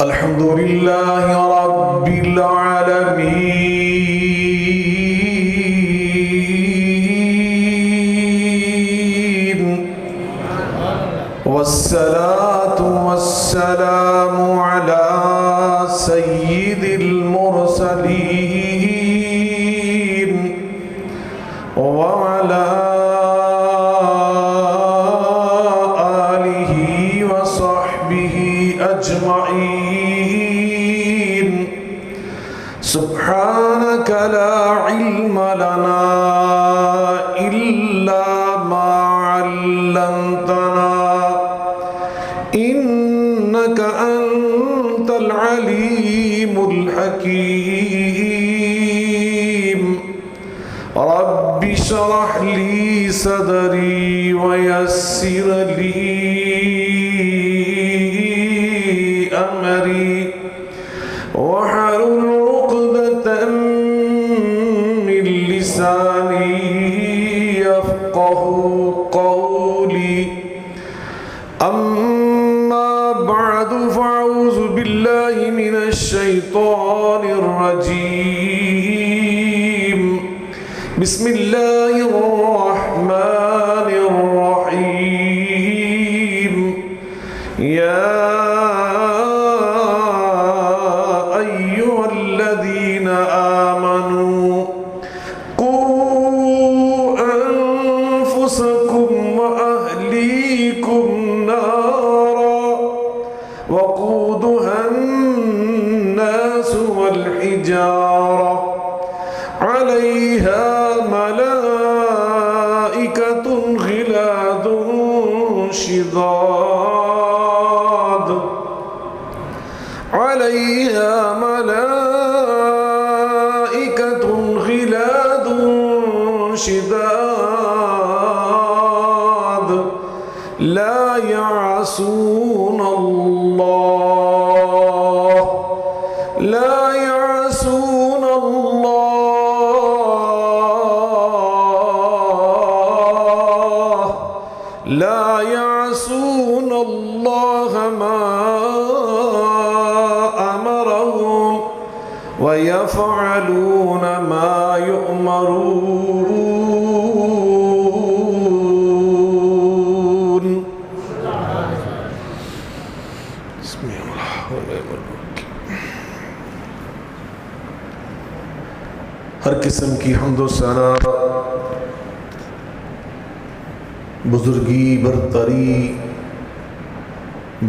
الحمد لله رب العالمين والصلاة والسلام على سيد المرسلين وعلى آله وصحبه أجمعين سبحانك لا علم لنا إلا ما علمتنا إنك أنت العليم الحكيم رب اشرح لي صدري ويسر لي أمري واحلل عقدة من لساني يفقه قولي أما بعد فأعوذ بالله من الشيطان الرجيم بسم الله الرحمن الرحيم يا أيها الذين آمنوا قوا أنفسكم وأهليكم نارا وقودها الناس والحجارة عليها ملائكة غلاظ شداد عليها ملائكة غلاظ شداد لا يعصون الله ما أمرهم ويفعلون ما يؤمرون بسم الله ہر قسم کی حمد و ثنا بزرگی برتری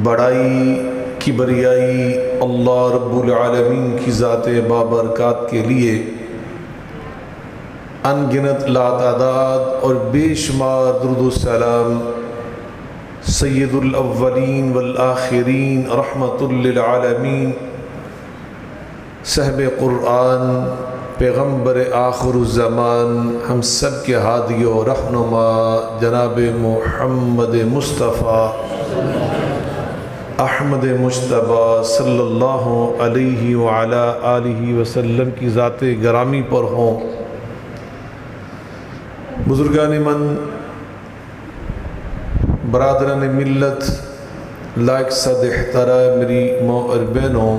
بڑائی کبریائی اللہ رب العالمین کی ذات بابرکات کے لیے ان گنت لاتعداد اور بے شمار درود و سلام سید الاولین والآخرین رحمت للعالمین صاحب قرآن پیغمبر آخر الزمان ہم سب کے ہادی و رہنما جناب محمد مصطفیٰ احمد مجتبیٰ صلی اللہ علیہ وعلا آلہ وسلم کی ذات گرامی پر ہوں۔ بزرگان من، برادران ملت، لائق صد احترام میری ماں اور بہنوں،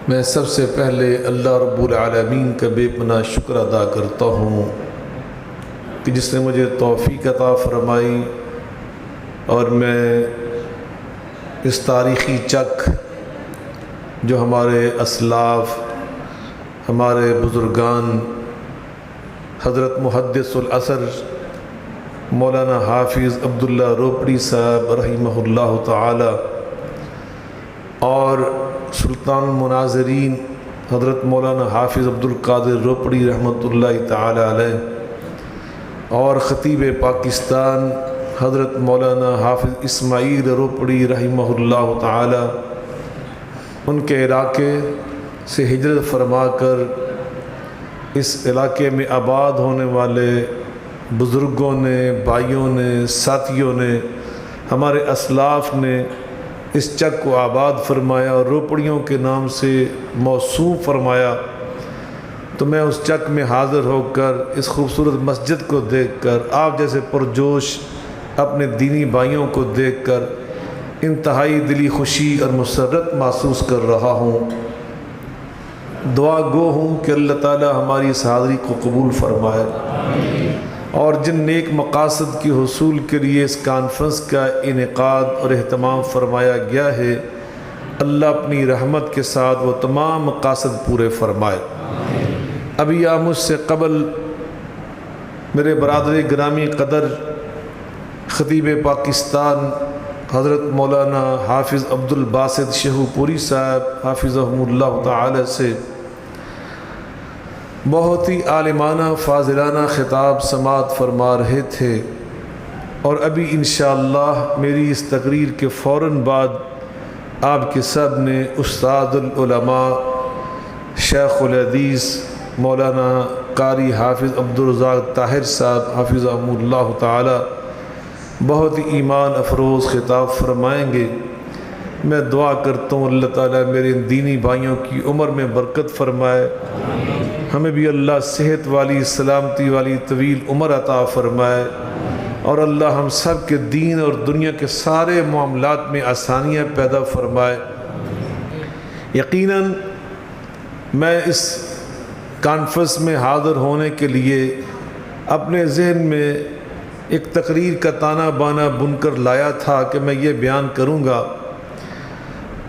میں سب سے پہلے اللہ رب العالمین کا بے پناہ شکر ادا کرتا ہوں کہ جس نے مجھے توفیق عطا فرمائی اور میں اس تاریخی چک جو ہمارے اسلاف، ہمارے بزرگان حضرت محدث العصر مولانا حافظ عبداللہ روپڑی صاحب رحمہ اللہ تعالی اور سلطان مناظرین حضرت مولانا حافظ عبدالقادر روپڑی رحمۃ اللہ تعالی علیہ اور خطیب پاکستان حضرت مولانا حافظ اسماعیل روپڑی رحمہ اللہ تعالی ان کے علاقے سے ہجرت فرما کر اس علاقے میں آباد ہونے والے بزرگوں نے، بھائیوں نے، ساتھیوں نے، ہمارے اسلاف نے اس چک کو آباد فرمایا اور روپڑیوں کے نام سے موصوف فرمایا، تو میں اس چک میں حاضر ہو کر اس خوبصورت مسجد کو دیکھ کر، آپ جیسے پرجوش اپنے دینی بھائیوں کو دیکھ کر انتہائی دلی خوشی اور مسرت محسوس کر رہا ہوں۔ دعا گو ہوں کہ اللہ تعالی ہماری اس حاضری کو قبول فرمائے اور جن نیک مقاصد کے حصول کے لیے اس کانفرنس کا انعقاد اور اہتمام فرمایا گیا ہے، اللہ اپنی رحمت کے ساتھ وہ تمام مقاصد پورے فرمائے۔ ابھی آپ مجھ سے قبل میرے برادر گرامی قدر خطیب پاکستان حضرت مولانا حافظ عبد الباسط شہو پوری صاحب حافظہم اللہ تعالی سے بہت ہی عالمانہ فاضلانہ خطاب سماعت فرما رہے تھے، اور ابھی انشاءاللہ میری اس تقریر کے فوراً بعد آپ کے سب نے استاد العلماء شیخ الحدیث مولانا قاری حافظ عبدالرزاق طاہر صاحب حافظہم اللہ تعالی بہت ہی ایمان افروز خطاب فرمائیں گے۔ میں دعا کرتا ہوں اللہ تعالیٰ میرے دینی بھائیوں کی عمر میں برکت فرمائے، ہمیں بھی اللہ صحت والی سلامتی والی طویل عمر عطا فرمائے، اور اللہ ہم سب کے دین اور دنیا کے سارے معاملات میں آسانیاں پیدا فرمائے۔ یقیناً میں اس کانفرنس میں حاضر ہونے کے لیے اپنے ذہن میں ایک تقریر کا تانا بانا بن کر لایا تھا کہ میں یہ بیان کروں گا۔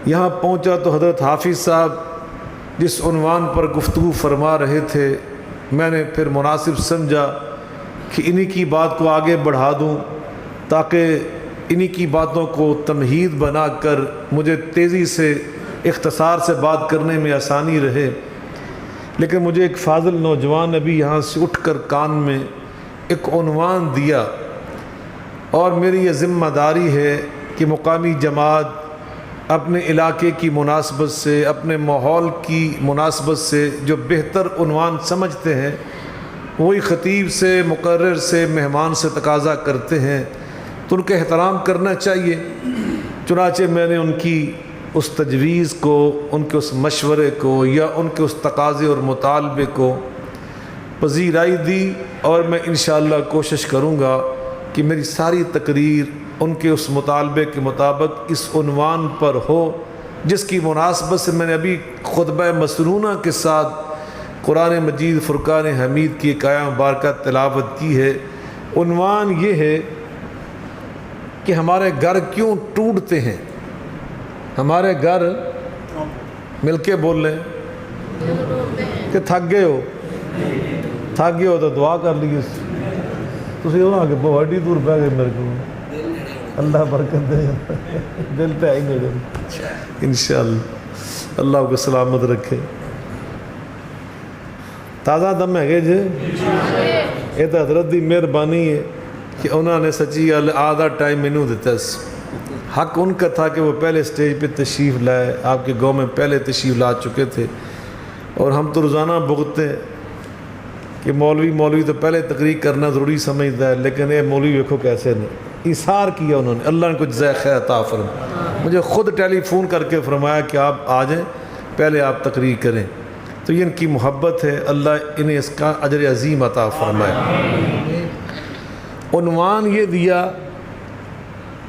یہاں پہنچا تو حضرت حافظ صاحب جس عنوان پر گفتگو فرما رہے تھے، میں نے پھر مناسب سمجھا کہ انہی کی بات کو آگے بڑھا دوں تاکہ انہی کی باتوں کو تمہید بنا کر مجھے تیزی سے اختصار سے بات کرنے میں آسانی رہے۔ لیکن مجھے ایک فاضل نوجوان ابھی یہاں سے اٹھ کر کان میں ایک عنوان دیا، اور میری یہ ذمہ داری ہے کہ مقامی جماعت اپنے علاقے کی مناسبت سے، اپنے ماحول کی مناسبت سے جو بہتر عنوان سمجھتے ہیں وہی خطیب سے، مقرر سے، مہمان سے تقاضا کرتے ہیں، تو ان کا احترام کرنا چاہیے۔ چنانچہ میں نے ان کی اس تجویز کو، ان کے اس مشورے کو یا ان کے اس تقاضے اور مطالبے کو پذیرائی دی، اور میں انشاءاللہ کوشش کروں گا کہ میری ساری تقریر ان کے اس مطالبے کے مطابق اس عنوان پر ہو جس کی مناسبت سے میں نے ابھی خطبہ مسنونہ کے ساتھ قرآن مجید فرقان حمید کی ایک آیہ مبارکہ تلاوت کی ہے۔ عنوان یہ ہے کہ ہمارے گھر کیوں ٹوٹتے ہیں۔ ہمارے گھر مل کے بول لیں کہ تھک گئے ہو تو دعا کر لیے، تسی وہاں کے بہت دور پہ گئے میرے کو، اللہ برکت دے، دل پہ آئی میرے انشاءاللہ، اللہ کو سلامت رکھے۔ تازہ دم ہے جی، یہ تو حضرت دی مہربانی ہے کہ انہوں نے سچی آدھا ٹائم مینوں دیتا ہے۔ حق ان کا تھا کہ وہ پہلے سٹیج پہ تشریف لائے، آپ کے گاؤں میں پہلے تشریف لا چکے تھے، اور ہم تو روزانہ بھگتتے ہیں کہ مولوی تو پہلے تقریر کرنا ضروری سمجھتا ہے، لیکن یہ مولوی دیکھو کیسے نہیں، ایثار کیا انہوں نے، اللہ نے کچھ جزائے خیر عطا فرمائے۔ مجھے خود ٹیلی فون کر کے فرمایا کہ آپ آ جائیں، پہلے آپ تقریر کریں، تو یہ ان کی محبت ہے، اللہ انہیں اس کا اجر عظیم عطا فرمائے۔ عنوان یہ دیا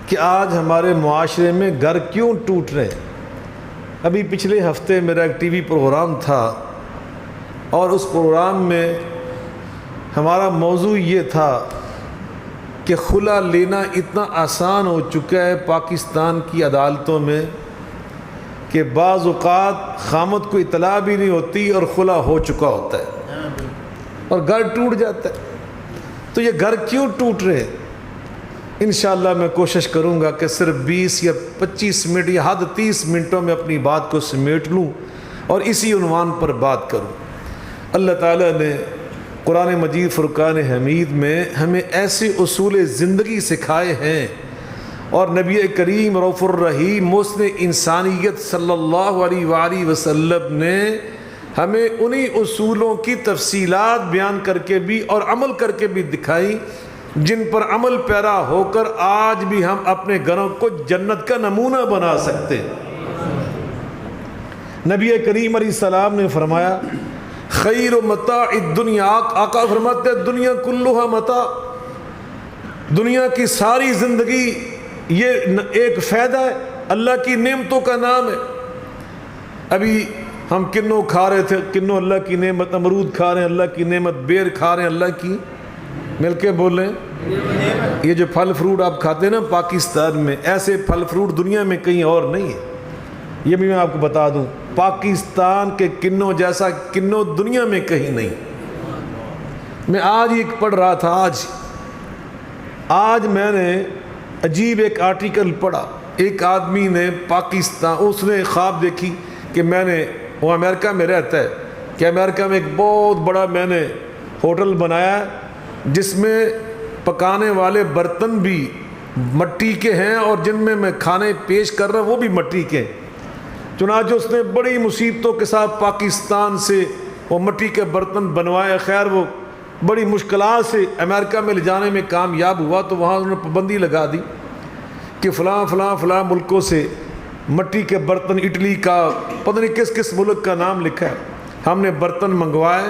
کہ آج ہمارے معاشرے میں گھر کیوں ٹوٹ رہے ہیں۔ ابھی پچھلے ہفتے میرا ایک ٹی وی پروگرام تھا، اور اس پروگرام میں ہمارا موضوع یہ تھا کہ خلا لینا اتنا آسان ہو چکا ہے پاکستان کی عدالتوں میں کہ بعض اوقات خامد کو اطلاع بھی نہیں ہوتی اور خلا ہو چکا ہوتا ہے اور گھر ٹوٹ جاتا ہے۔ تو یہ گھر کیوں ٹوٹ رہے؟ انشاءاللہ میں کوشش کروں گا کہ صرف 20 یا 25 منٹ یا حد 30 منٹوں میں اپنی بات کو سمیٹ لوں اور اسی عنوان پر بات کروں۔ اللہ تعالیٰ نے قرآن مجید فرقان حمید میں ہمیں ایسے اصول زندگی سکھائے ہیں، اور نبی کریم رؤوف الرحیم محسن انسانیت صلی اللہ علیہ وآلہ وسلم نے ہمیں انہی اصولوں کی تفصیلات بیان کر کے بھی اور عمل کر کے بھی دکھائی، جن پر عمل پیرا ہو کر آج بھی ہم اپنے گھروں کو جنت کا نمونہ بنا سکتے ہیں۔ نبی کریم علیہ السلام نے فرمایا خیر متاع الدنیا، آقا فرماتے ہیں دنیا کلھا متاع، دنیا کی ساری زندگی یہ ایک فائدہ ہے، اللہ کی نعمتوں کا نام ہے۔ ابھی ہم کنو کھا رہے تھے، کنو اللہ کی نعمت، امرود کھا رہے ہیں اللہ کی نعمت، بیر کھا رہے ہیں اللہ کی، مل کے بولیں۔ یہ جو پھل فروٹ آپ کھاتے ہیں نا پاکستان میں، ایسے پھل فروٹ دنیا میں کہیں اور نہیں ہے۔ یہ بھی میں آپ کو بتا دوں، پاکستان کے کنو جیسا کنو دنیا میں کہیں نہیں۔ میں آج ایک پڑھ رہا تھا، آج میں نے عجیب ایک آرٹیکل پڑھا، ایک آدمی نے پاکستان، اس نے خواب دیکھی کہ میں نے، وہ امریکہ میں رہتا ہے، کہ امریکہ میں ایک بہت بڑا میں نے ہوٹل بنایا ہے جس میں پکانے والے برتن بھی مٹی کے ہیں اور جن میں میں کھانے پیش کر رہا ہوں وہ بھی مٹی کے ہیں۔ چنانچہ اس نے بڑی مصیبتوں کے ساتھ پاکستان سے وہ مٹی کے برتن بنوائے، خیر وہ بڑی مشکلات سے امریکہ میں لے جانے میں کامیاب ہوا، تو وہاں انہوں نے پابندی لگا دی کہ فلاں فلاں فلاں ملکوں سے مٹی کے برتن، اٹلی کا پتہ نہیں کس کس ملک کا نام لکھا ہے، ہم نے برتن منگوائے،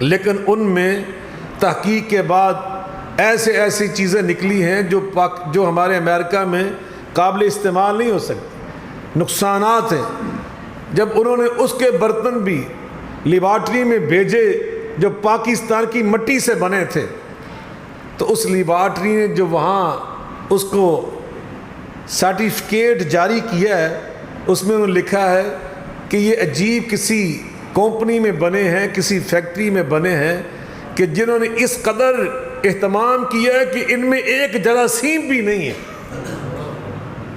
لیکن ان میں تحقیق کے بعد ایسی چیزیں نکلی ہیں جو ہمارے امریکہ میں قابل استعمال نہیں ہو سکتی، نقصانات ہیں۔ جب انہوں نے اس کے برتن بھی لیبارٹری میں بھیجے جو پاکستان کی مٹی سے بنے تھے، تو اس لیبارٹری نے جو وہاں اس کو سرٹیفکیٹ جاری کیا ہے، اس میں انہوں نے لکھا ہے کہ یہ عجیب کسی کمپنی میں بنے ہیں، کسی فیکٹری میں بنے ہیں، کہ جنہوں نے اس قدر اہتمام کیا ہے کہ ان میں ایک جراثیم بھی نہیں ہے۔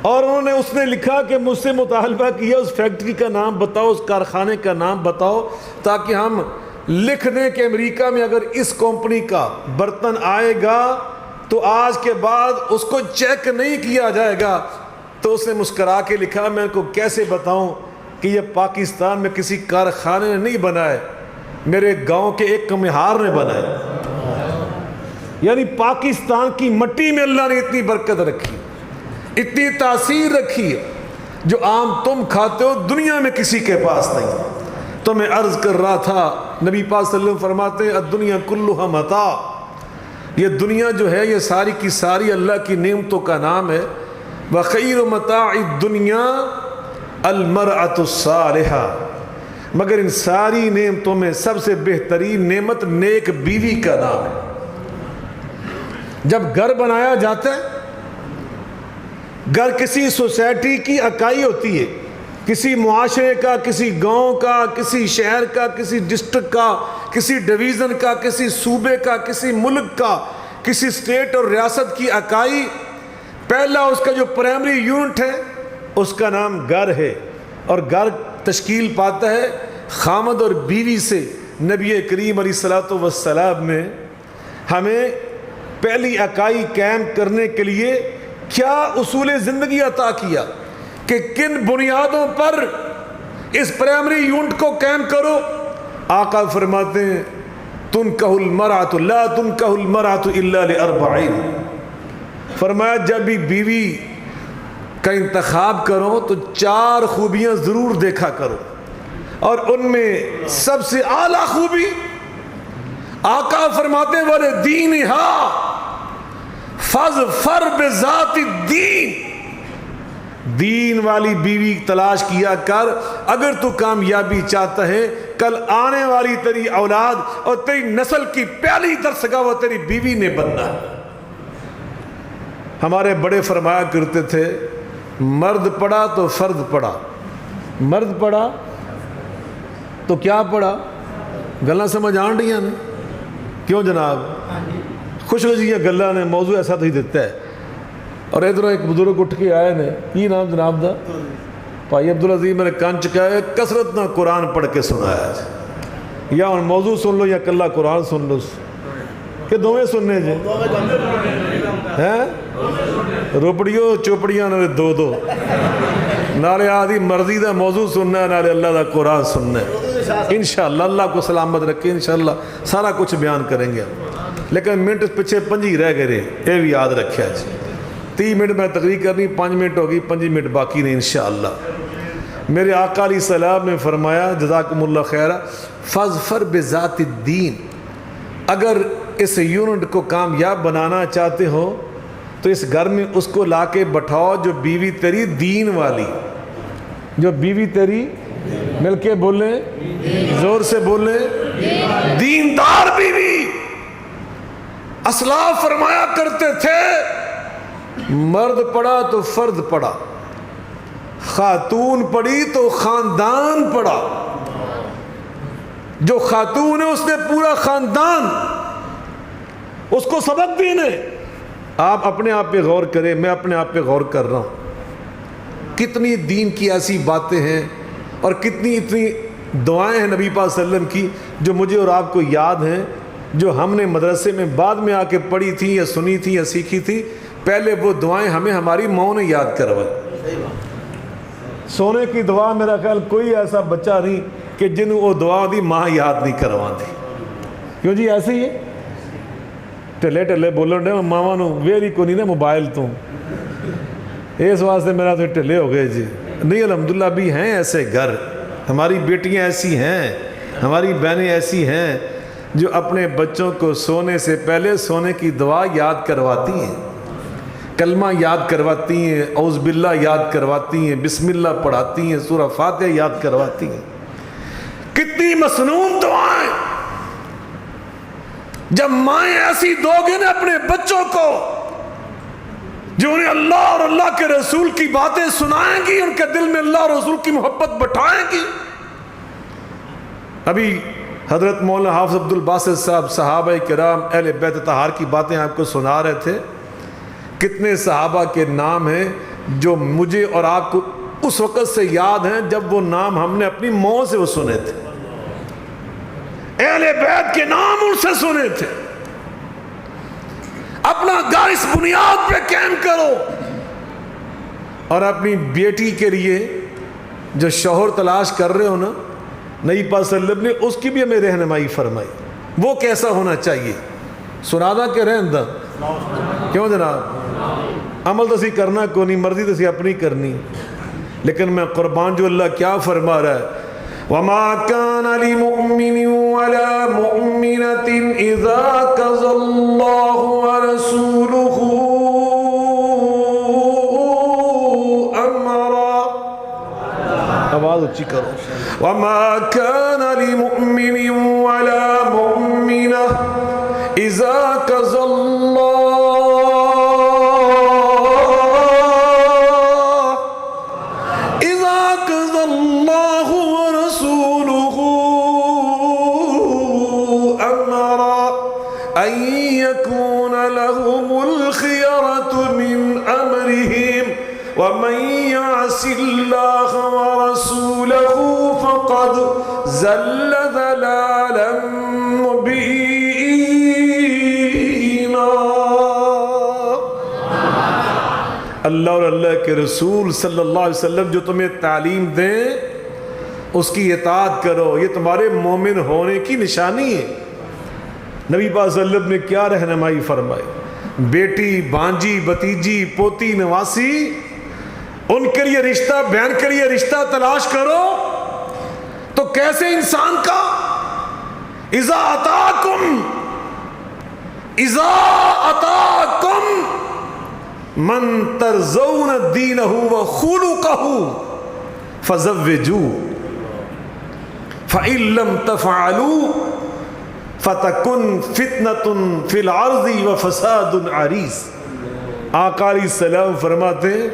اور اس نے لکھا کہ مجھ سے مطالبہ کیا اس فیکٹری کا نام بتاؤ، اس کارخانے کا نام بتاؤ، تاکہ ہم لکھ دیں کہ امریکہ میں اگر اس کمپنی کا برتن آئے گا تو آج کے بعد اس کو چیک نہیں کیا جائے گا۔ تو اس نے مسکرا کے لکھا، میں کو کیسے بتاؤں کہ یہ پاکستان میں کسی کارخانے نے نہیں بنا ہے، میرے گاؤں کے ایک کمہار نے بنا ہے۔ یعنی پاکستان کی مٹی میں اللہ نے اتنی برکت رکھی، اتنی تاثیر رکھی ہے، جو عام تم کھاتے ہو دنیا میں کسی کے پاس نہیں۔ تو میں عرض کر رہا تھا، نبی پاک صلی اللہ علیہ وسلم فرماتے ہیں الدنیا کلھا متاع، یہ دنیا جو ہے یہ ساری کی ساری اللہ کی نعمتوں کا نام ہے۔ وخیر متاع الدنیا المرأة الصالحہ، مگر ان ساری نعمتوں میں سب سے بہترین نعمت نیک بیوی کا نام ہے۔ جب گھر بنایا جاتا ہے، گھر کسی سوسائٹی کی اکائی ہوتی ہے، کسی معاشرے کا، کسی گاؤں کا، کسی شہر کا، کسی ڈسٹرکٹ کا، کسی ڈویژن کا، کسی صوبے کا، کسی ملک کا، کسی اسٹیٹ اور ریاست کی اکائی، پہلا اس کا جو پرائمری یونٹ ہے اس کا نام گھر ہے، اور گھر تشکیل پاتا ہے خامد اور بیوی سے۔ نبی کریم علیہ الصلوۃ والسلام نے ہمیں پہلی اکائی قائم کرنے کے لیے کیا اصول زندگی عطا کیا کہ کن بنیادوں پر اس پرائمری یونٹ کو قائم کرو۔ آقا فرماتے ہیں تنکح المرأة لا تنکح المرأة الا لاربعین، فرمایا جب بھی بیوی کا انتخاب کرو تو 4 خوبیاں ضرور دیکھا کرو، اور ان میں سب سے اعلیٰ خوبی آقا فرماتے ہیں وَلِدِينِهَا فَاظْفَرْ بِذَاتِ الدِّينِ، دین والی بیوی تلاش کیا کر اگر تو کامیابی چاہتا ہے، کل آنے والی تیری اولاد اور تیری نسل کی پہلی درسگاہ وہ تیری بیوی نے بننا ہے۔ ہمارے بڑے فرمایا کرتے تھے مرد پڑا تو فرد پڑا، مرد پڑا تو کیا پڑا، گلاں سمجھ آن رہی ہیں؟ کیوں جناب؟ خوش ہو جی گلا نے موضوع ایسا تو ہی دیتا ہے۔ اور ادھر ایک بزرگ اٹھ کے آئے نے، کی نام جناب دا؟ بھائی عبدالعزیز، میں نے کان چکایا کثرت نہ قرآن پڑھ کے سنایا، یا ان موضوع سن لو یا کلا قرآن سن لو، کہ دونیں سننے جے ہیں روپڑیوں چوپڑیاں نالے دو نالے آدھی مرضی دا موضوع سننا ہے، نالے اللہ دا قرآن سننا ہے۔ انشاءاللہ اللہ کو سلامت رکھے، انشاءاللہ سارا کچھ بیان کریں گے، لیکن منٹ پچھے 5 رہ گئے، یہ بھی یاد رکھیا جی۔ 30 منٹ میں تقریر کرنی، 5 منٹ ہوگی، 5 منٹ باقی نہیں انشاءاللہ۔ میرے آقا علیہ السلام نے فرمایا جزاکم اللہ خیرہ، فَاظْفَرْ بِذَاتِ الدِّينِ، اگر اس یونٹ کو کامیاب بنانا چاہتے ہو تو اس گھر میں اس کو لا کے بٹھاؤ جو بیوی تیری دین والی، جو بیوی تیری، مل کے بولیں، زور سے بولیں، دیندار بیوی۔ اسلاف فرمایا کرتے تھے مرد پڑا تو فرد پڑا، خاتون پڑی تو خاندان پڑا۔ جو خاتون ہے اس نے پورا خاندان اس کو سبق دینے۔ آپ اپنے آپ پہ غور کریں، میں اپنے آپ پہ غور کر رہا ہوں، کتنی دین کی ایسی باتیں ہیں اور کتنی اتنی دعائیں ہیں نبی پاک صلی اللہ علیہ وسلم کی جو مجھے اور آپ کو یاد ہیں، جو ہم نے مدرسے میں بعد میں آ کے پڑھی تھی یا سنی تھی یا سیکھی تھی۔ پہلے وہ دعائیں ہمیں ہماری ماں نے یاد کروائی۔ سونے کی دعا میرا خیال کوئی ایسا بچہ نہیں کہ جن وہ دعا دی ماں یاد نہیں کروا دی۔ کیوں جی ایسے ہی ہے؟ ٹلے ٹلے بولن ڈے ماما نو ویری کو نہیں نا موبائل تو، اس واسطے میرا تو ٹلے ہو گئے جی۔ نہیں الحمدللہ بھی ہیں ایسے گھر، ہماری بیٹیاں ایسی ہیں، ہماری بہنیں ایسی ہیں جو اپنے بچوں کو سونے سے پہلے سونے کی دعا یاد کرواتی ہیں، کلمہ یاد کرواتی ہیں، اعوذ باللہ یاد کرواتی ہیں، بسم اللہ پڑھاتی ہیں، سورہ فاتحہ یاد کرواتی ہیں۔ کتنی مسنون دعائیں جب مائیں ایسی دو گے نا اپنے بچوں کو جو انہیں اللہ اور اللہ کے رسول کی باتیں سنائیں گی، ان کے دل میں اللہ اور رسول کی محبت بٹھائیں گی۔ ابھی حضرت مولانا حافظ عبد الباسط صاحب صحابہ کرام اہل بیت طہار کی باتیں آپ کو سنا رہے تھے۔ کتنے صحابہ کے نام ہیں جو مجھے اور آپ کو اس وقت سے یاد ہیں جب وہ نام ہم نے اپنی ماں سے وہ سنے تھے، اہل بیت کے نام ان سے سنے تھے۔ اپنا گھر اس بنیاد پہ قائم کرو، اور اپنی بیٹی کے لیے جو شوہر تلاش کر رہے ہو نا، نبی پاک صلی اللہ علیہ وسلم نے اس کی بھی ہمیں رہنمائی فرمائی، وہ کیسا ہونا چاہیے۔ سنادا کہ رہن دا کیوں جناب، عمل تو سی کرنا کو نہیں، مرضی تو سی اپنی کرنی، لیکن میں قربان جو اللہ کیا فرما رہا ہے، وَمَا كَانَ لِمُؤْمِنٍ وَلَا مُؤْمِنَةٍ إِذَا قَضَى اللَّهُ وَرَسُولُهُ أَمْرًا، آواز اچھی کرو، وَمَا كَانَ لِمُؤْمِنٍ وَلَا مُؤْمِنَةٍ إِذَا قَضَى اللَّهُ وَمَن يَعْصِ اللَّهَ وَرَسُولَهُ فَقَدْ ضَلَّ ضَلَالًا مُبِينًا۔ اللہ اور اللہ کے رسول صلی اللہ علیہ وسلم جو تمہیں تعلیم دیں اس کی اطاعت کرو، یہ تمہارے مومن ہونے کی نشانی ہے۔ نبی پاک صلی اللہ علیہ وسلم نے کیا رہنمائی فرمائی، بیٹی، بانجی، بتیجی، پوتی، نواسی، ان کے لیے رشتہ، بہن کے لیے رشتہ تلاش کرو تو کیسے انسان کا اذا اتاکم من ترضون دینہ وخلقہ فزوجوہ فإن لم تفعلوا فتکن فتنۃ فی الارض وفساد عریض۔ آقا علیہ السلام فرماتے ہیں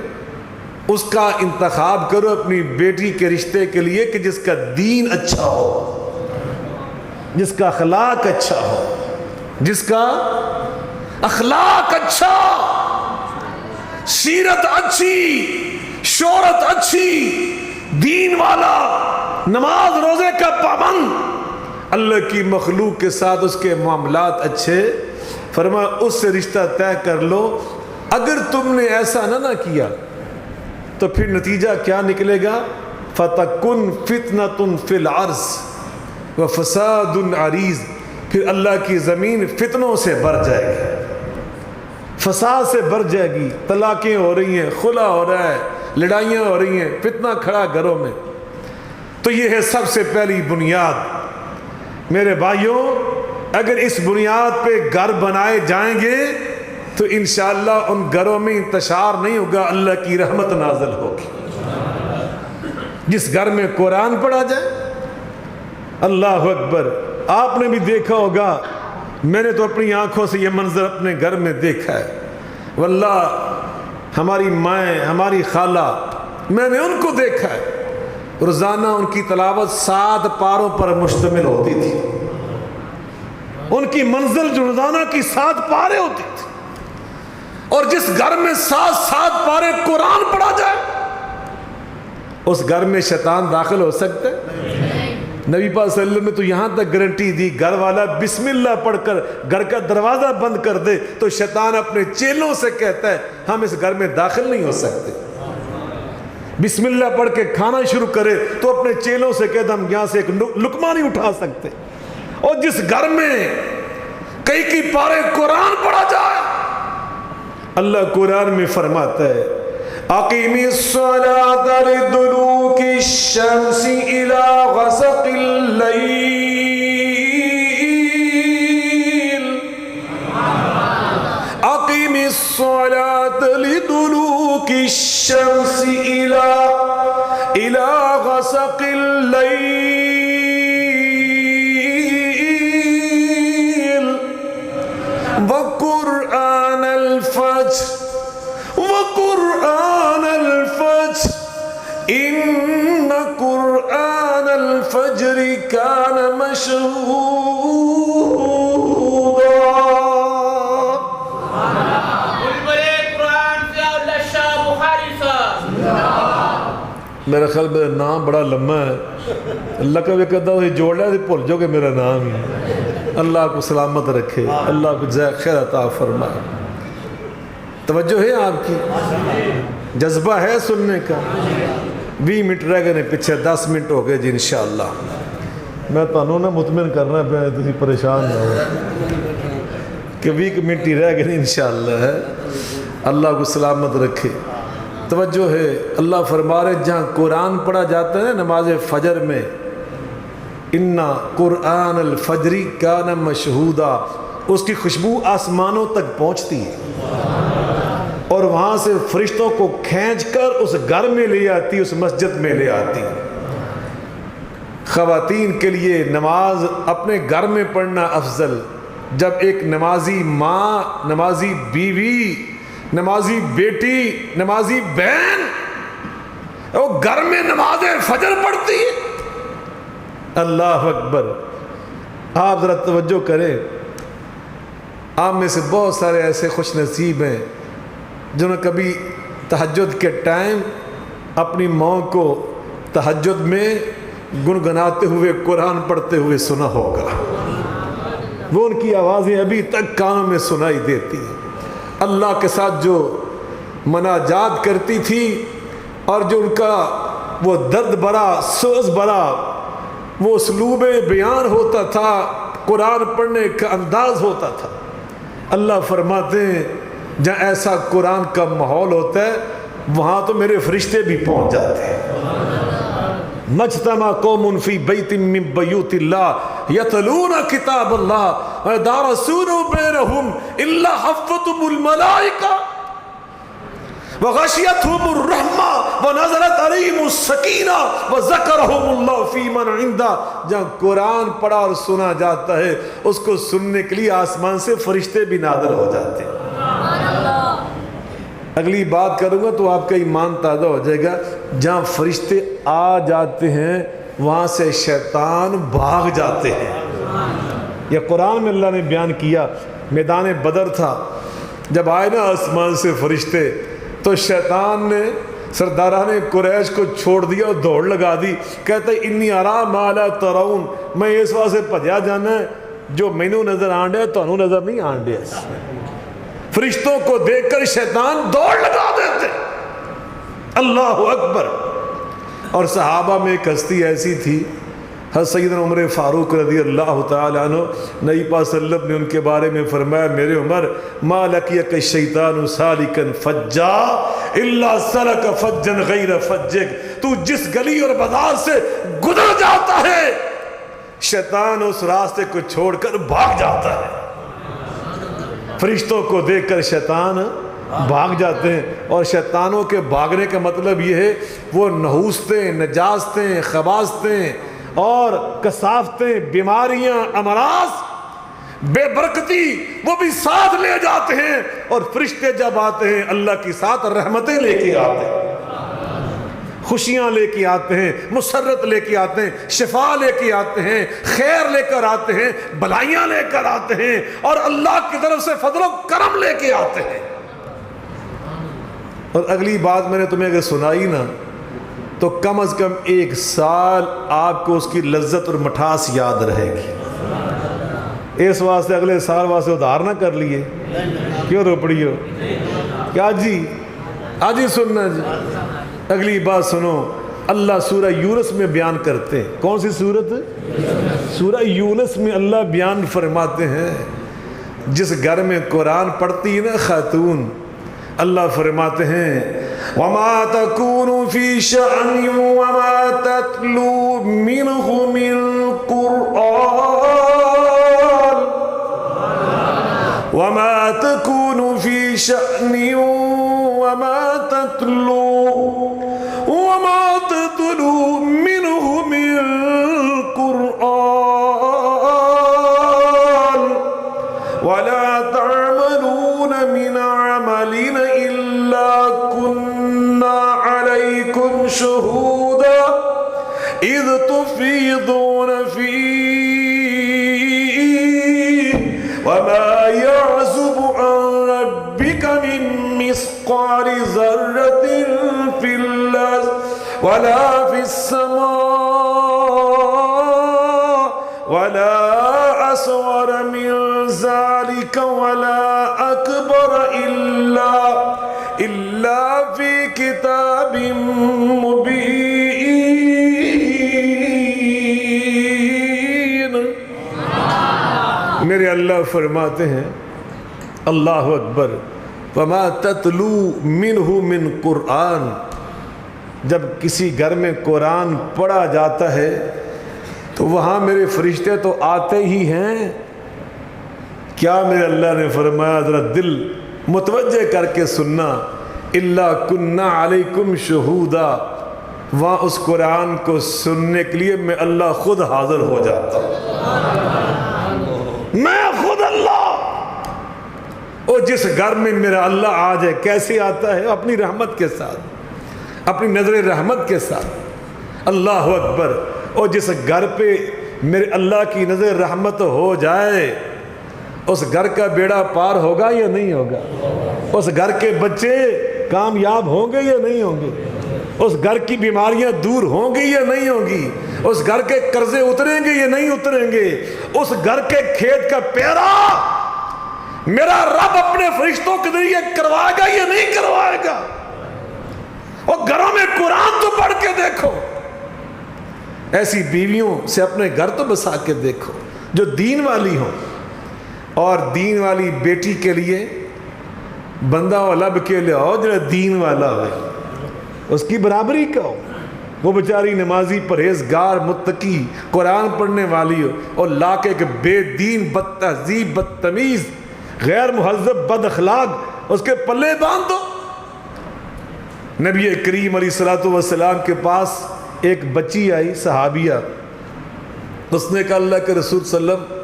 اس کا انتخاب کرو اپنی بیٹی کے رشتے کے لیے کہ جس کا دین اچھا ہو، جس کا اخلاق اچھا ہو، جس کا اخلاق اچھا، سیرت اچھی، شہرت اچھی، دین والا، نماز روزے کا پابند، اللہ کی مخلوق کے ساتھ اس کے معاملات اچھے۔ فرمایا اس سے رشتہ طے کر لو۔ اگر تم نے ایسا نہ کیا تو پھر نتیجہ کیا نکلے گا، فَتَكُنْ فِتْنَةٌ فِي الْعَرْضِ وَفَسَادٌ عَرِيضٌ، پھر اللہ کی زمین فتنوں سے بھر جائے گی، فساد سے بھر جائے گی، طلاقیں ہو رہی ہیں، خلا ہو رہا ہے، لڑائیاں ہو رہی ہیں، فتنہ کھڑا گھروں میں۔ تو یہ ہے سب سے پہلی بنیاد۔ میرے بھائیوں، اگر اس بنیاد پہ گھر بنائے جائیں گے تو انشاءاللہ ان گھروں میں انتشار نہیں ہوگا، اللہ کی رحمت نازل ہوگی۔ جس گھر میں قرآن پڑھا جائے، اللہ اکبر، آپ نے بھی دیکھا ہوگا، میں نے تو اپنی آنکھوں سے یہ منظر اپنے گھر میں دیکھا ہے، واللہ ہماری مائیں، ہماری خالہ، میں نے ان کو دیکھا ہے، روزانہ ان کی تلاوت 7 پاروں پر مشتمل ہوتی تھی۔ ان کی منزل جو روزانہ کی 7 پارے ہوتی تھی، اور جس گھر میں 7 پارے قرآن پڑھا جائے اس گھر میں شیطان داخل ہو سکتا ہے؟ نبی پاک صلی اللہ علیہ وسلم نے تو یہاں تک گارنٹی دی، گھر والا بسم اللہ پڑھ کر گھر کا دروازہ بند کر دے تو شیطان اپنے چیلوں سے کہتا ہے ہم اس گھر میں داخل نہیں ہو سکتے۔ بسم اللہ پڑھ کے کھانا شروع کرے تو اپنے چیلوں سے کہتا ہم یہاں سے ایک لقمہ نہیں اٹھا سکتے۔ اور جس گھر میں کئی پارے قرآن پڑھا جائے، اللہ قرآن میں فرماتا ہے اقیم الصلاۃ لدلوک الشمس الی غسق اللیل، اقیم الصلاۃ لدلوک الشمس الی غسق اللیل وقرآن الفجر وقرآن الفجر إن قرآن الفجر كان مشهودا۔ میرا خیال میرا نام بڑا لمبا ہے، اللہ کا بھی کہتا ہوں جوڑ لیا بھول جاؤ کہ میرا نام ہی۔ اللہ کو سلامت رکھے، اللہ کو جزائے خیر عطا فرمائے۔ توجہ ہے آپ کی، جذبہ ہے سننے کا۔ 20 منٹ رہ گئے، پیچھے 10 منٹ ہو گئے جی انشاءاللہ۔ میں تانوں نہ مطمئن کرنا پہ تسی پریشان نہ ہو کہ 20 منٹ ہی رہ گئے انشاءاللہ ہے۔ اللہ کو سلامت رکھے۔ توجہ ہے، اللہ فرما رہے جہاں قرآن پڑھا جاتا ہے نماز فجر میں، اِنَّ قرآن الفجر کان مشہودا، اس کی خوشبو آسمانوں تک پہنچتی ہے اور وہاں سے فرشتوں کو کھینچ کر اس گھر میں لے آتی، اس مسجد میں لے آتی۔ خواتین کے لیے نماز اپنے گھر میں پڑھنا افضل۔ جب ایک نمازی ماں، نمازی بیوی، نمازی بیٹی، نمازی بہن وہ گھر میں نماز فجر پڑھتی ہے، اللہ اکبر۔ آپ ذرا توجہ کریں، آپ میں سے بہت سارے ایسے خوش نصیب ہیں جنہوں نے کبھی تہجد کے ٹائم اپنی ماں کو تہجد میں گنگناتے ہوئے قرآن پڑھتے ہوئے سنا ہوگا۔ وہ ان کی آوازیں ابھی تک کانوں میں سنائی دیتی ہیں۔ اللہ کے ساتھ جو مناجات کرتی تھی اور جو ان کا وہ درد بھرا، سوز بھرا وہ اسلوب بیان ہوتا تھا، قرآن پڑھنے کا انداز ہوتا تھا، اللہ فرماتے ہیں جہاں ایسا قرآن کا ماحول ہوتا ہے وہاں تو میرے فرشتے بھی پہنچ جاتے ہیں۔ مجتمع قوم فی بیت من بیوت اللہ یتلون کتاب اللہ ویدارسون بینہم الا حفتهم الملائکہ وغشیتهم الرحمہ ونزلت علیہم السکینہ وذکرہم اللہ فی من عندہ۔ جہاں قرآن پڑھا اور سنا جاتا ہے اس کو سننے کے لیے آسمان سے فرشتے بھی نازل ہو جاتے ہیں۔ اگلی بات کروں گا تو آپ کا ایمان تازہ ہو جائے گا۔ جہاں فرشتے آ جاتے ہیں وہاں سے شیطان بھاگ جاتے ہیں۔ یہ قرآن میں اللہ نے بیان کیا، میدان بدر تھا، جب آئے نا آسمان سے فرشتے تو شیطان نے سرداران قریش کو چھوڑ دیا اور دوڑ لگا دی، کہتا ہے انی ارا ما لا ترون، میں اس واسطے بھجیا جانا ہے جو مینوں نظر آنڈے تو انہوں نظر نہیں آنڈے۔ فرشتوں کو دیکھ کر شیطان دوڑ لگا دیتے، اللہ اکبر۔ اور صحابہ میں ایک ہستی ایسی تھی، حضرت سیدنا عمر فاروق رضی اللہ تعالی عنہ، نبی پاک صلی اللہ علیہ وسلم نے ان کے بارے میں فرمایا میرے عمر ما لقیک الشیطان سالکا فجا الا سلک فجا غیر فجک، تو جس گلی اور بازار سے گزر جاتا ہے شیطان اس راستے کو چھوڑ کر بھاگ جاتا ہے۔ فرشتوں کو دیکھ کر شیطان بھاگ جاتے ہیں، اور شیطانوں کے بھاگنے کا مطلب یہ ہے وہ نحوستیں، نجاستیں، خباستیں اور کثافتیں، بیماریاں، امراض، بے برکتی وہ بھی ساتھ لے جاتے ہیں، اور فرشتے جب آتے ہیں اللہ کی ساتھ رحمتیں لے کے آتے ہیں، خوشیاں لے کے آتے ہیں، مسرت لے کے آتے ہیں، شفا لے کے آتے ہیں، خیر لے کر آتے ہیں، بھلائیاں لے کر آتے ہیں، اور اللہ کی طرف سے فضل و کرم لے کے آتے ہیں۔ اور اگلی بات میں نے تمہیں اگر سنائی نا تو کم از کم 1 سال آپ کو اس کی لذت اور مٹھاس یاد رہے گی۔ اس واسطے اگلے سال واسطے ادھار نہ کر لیے، کیوں رو پڑی ہو؟ کیا جی آج ہی سننا جی۔ اگلی بات سنو، اللہ سورہ یونس میں بیان کرتے ہیں۔ کون سی سورت؟ سورہ یونس میں اللہ بیان فرماتے ہیں، جس گھر میں قرآن پڑھتی ہے نا خاتون، اللہ فرماتے ہیں وَمَا تَكُونُ فِي شَأْنٍ وَمَا تَتْلُو مِنْهُ مِنْ قُرْآنٍ وَمَا تَكُونُ فِي شَأْنٍ وَمَا تَتْلُو مِنْهُ مِنْ قُرْآنٍ وَلَا تَعْمَلُونَ مِنْ عَمَلٍ إِلَّا كُنَّا عَلَيْكُمْ شُهُودًا إِذْ تُفِيضُونَ فِيهِ وَمَا يَعْزُبُ عَنْ رَبِّكَ مِنْ مِثْقَالِ ذَرَّةٍ فِي الْأَرْضِ وَلَا فِي السَّمَاءِ وَلَا أَصْغَرَ مِنْ ذَلِكَ وَلَا أَكْبَرَ إِلَّا فِي كِتَابٍ مُبِينٍ۔ میرے اللہ فرماتے ہیں اللہ اکبر، وَمَا تَتْلُو مِنْهُ مِنْ قُرْآنٍ، جب کسی گھر میں قرآن پڑھا جاتا ہے تو وہاں میرے فرشتے تو آتے ہی ہیں۔ کیا میرے اللہ نے فرمایا؟ ذرا دل متوجہ کر کے سننا، إِلَّا كُنَّا عَلَيْكُمْ شُهُودًا، وہاں اس قرآن کو سننے کے لیے میں اللہ خود حاضر ہو جاتا ہوں، میں خود اللہ۔ اور جس گھر میں میرا اللہ آ جائے، کیسے آتا ہے؟ اپنی رحمت کے ساتھ، اپنی نظر رحمت کے ساتھ، اللہ اکبر۔ اور جس گھر پہ میرے اللہ کی نظر رحمت ہو جائے، اس گھر کا بیڑا پار ہوگا یا نہیں ہوگا؟ اس گھر کے بچے کامیاب ہوں گے یا نہیں ہوں گے؟ اس گھر کی بیماریاں دور ہوں گی یا نہیں ہوں گی؟ اس گھر کے قرضے اتریں گے یا نہیں اتریں گے؟ اس گھر کے کھیت کا پیرا میرا رب اپنے فرشتوں کے ذریعے کروائے گا یا نہیں کروائے گا؟ اور گھروں میں قرآن تو پڑھ کے دیکھو، ایسی بیویوں سے اپنے گھر تو بسا کے دیکھو جو دین والی ہوں۔ اور دین والی بیٹی کے لیے بندہ و لب کے لے آؤ جو دین والا ہے، اس کی برابری کا ہو، وہ بیچاری نمازی، پرہیزگار، متقی، قرآن پڑھنے والی ہو، اور لا کے کہ بے دین، بد تہذیب، بدتمیز، غیر مہذب، بد اخلاق اس کے پلے باندھ دو۔ نبی کریم علیہ السلام کے پاس ایک بچی آئی، صحابیہ، اس نے کہا اللہ کے رسول صلی اللہ علیہ وسلم،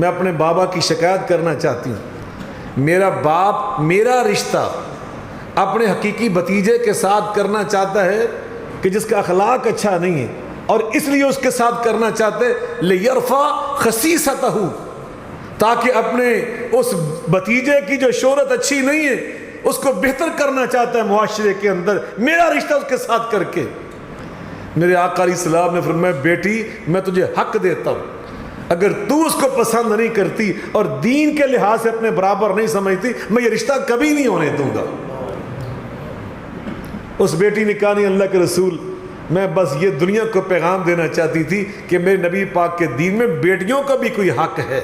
میں اپنے بابا کی شکایت کرنا چاہتی ہوں، میرا باپ میرا رشتہ اپنے حقیقی بھتیجے کے ساتھ کرنا چاہتا ہے کہ جس کا اخلاق اچھا نہیں ہے، اور اس لیے اس کے ساتھ کرنا چاہتے لِيَرْفَعْ خَسِيسَتَهُ، تاکہ اپنے اس بھتیجے کی جو شہرت اچھی نہیں ہے اس کو بہتر کرنا چاہتا ہے معاشرے کے اندر، میرا رشتہ اس کے ساتھ کر کے۔ میرے آقا علیہ السلام نے فرمایا بیٹی میں تجھے حق دیتا ہوں، اگر تو اس کو پسند نہیں کرتی اور دین کے لحاظ سے اپنے برابر نہیں سمجھتی، میں یہ رشتہ کبھی نہیں ہونے دوں گا۔ اس بیٹی نے کہا نہیں اللہ کے رسول، میں بس یہ دنیا کو پیغام دینا چاہتی تھی کہ میرے نبی پاک کے دین میں بیٹیوں کا بھی کوئی حق ہے،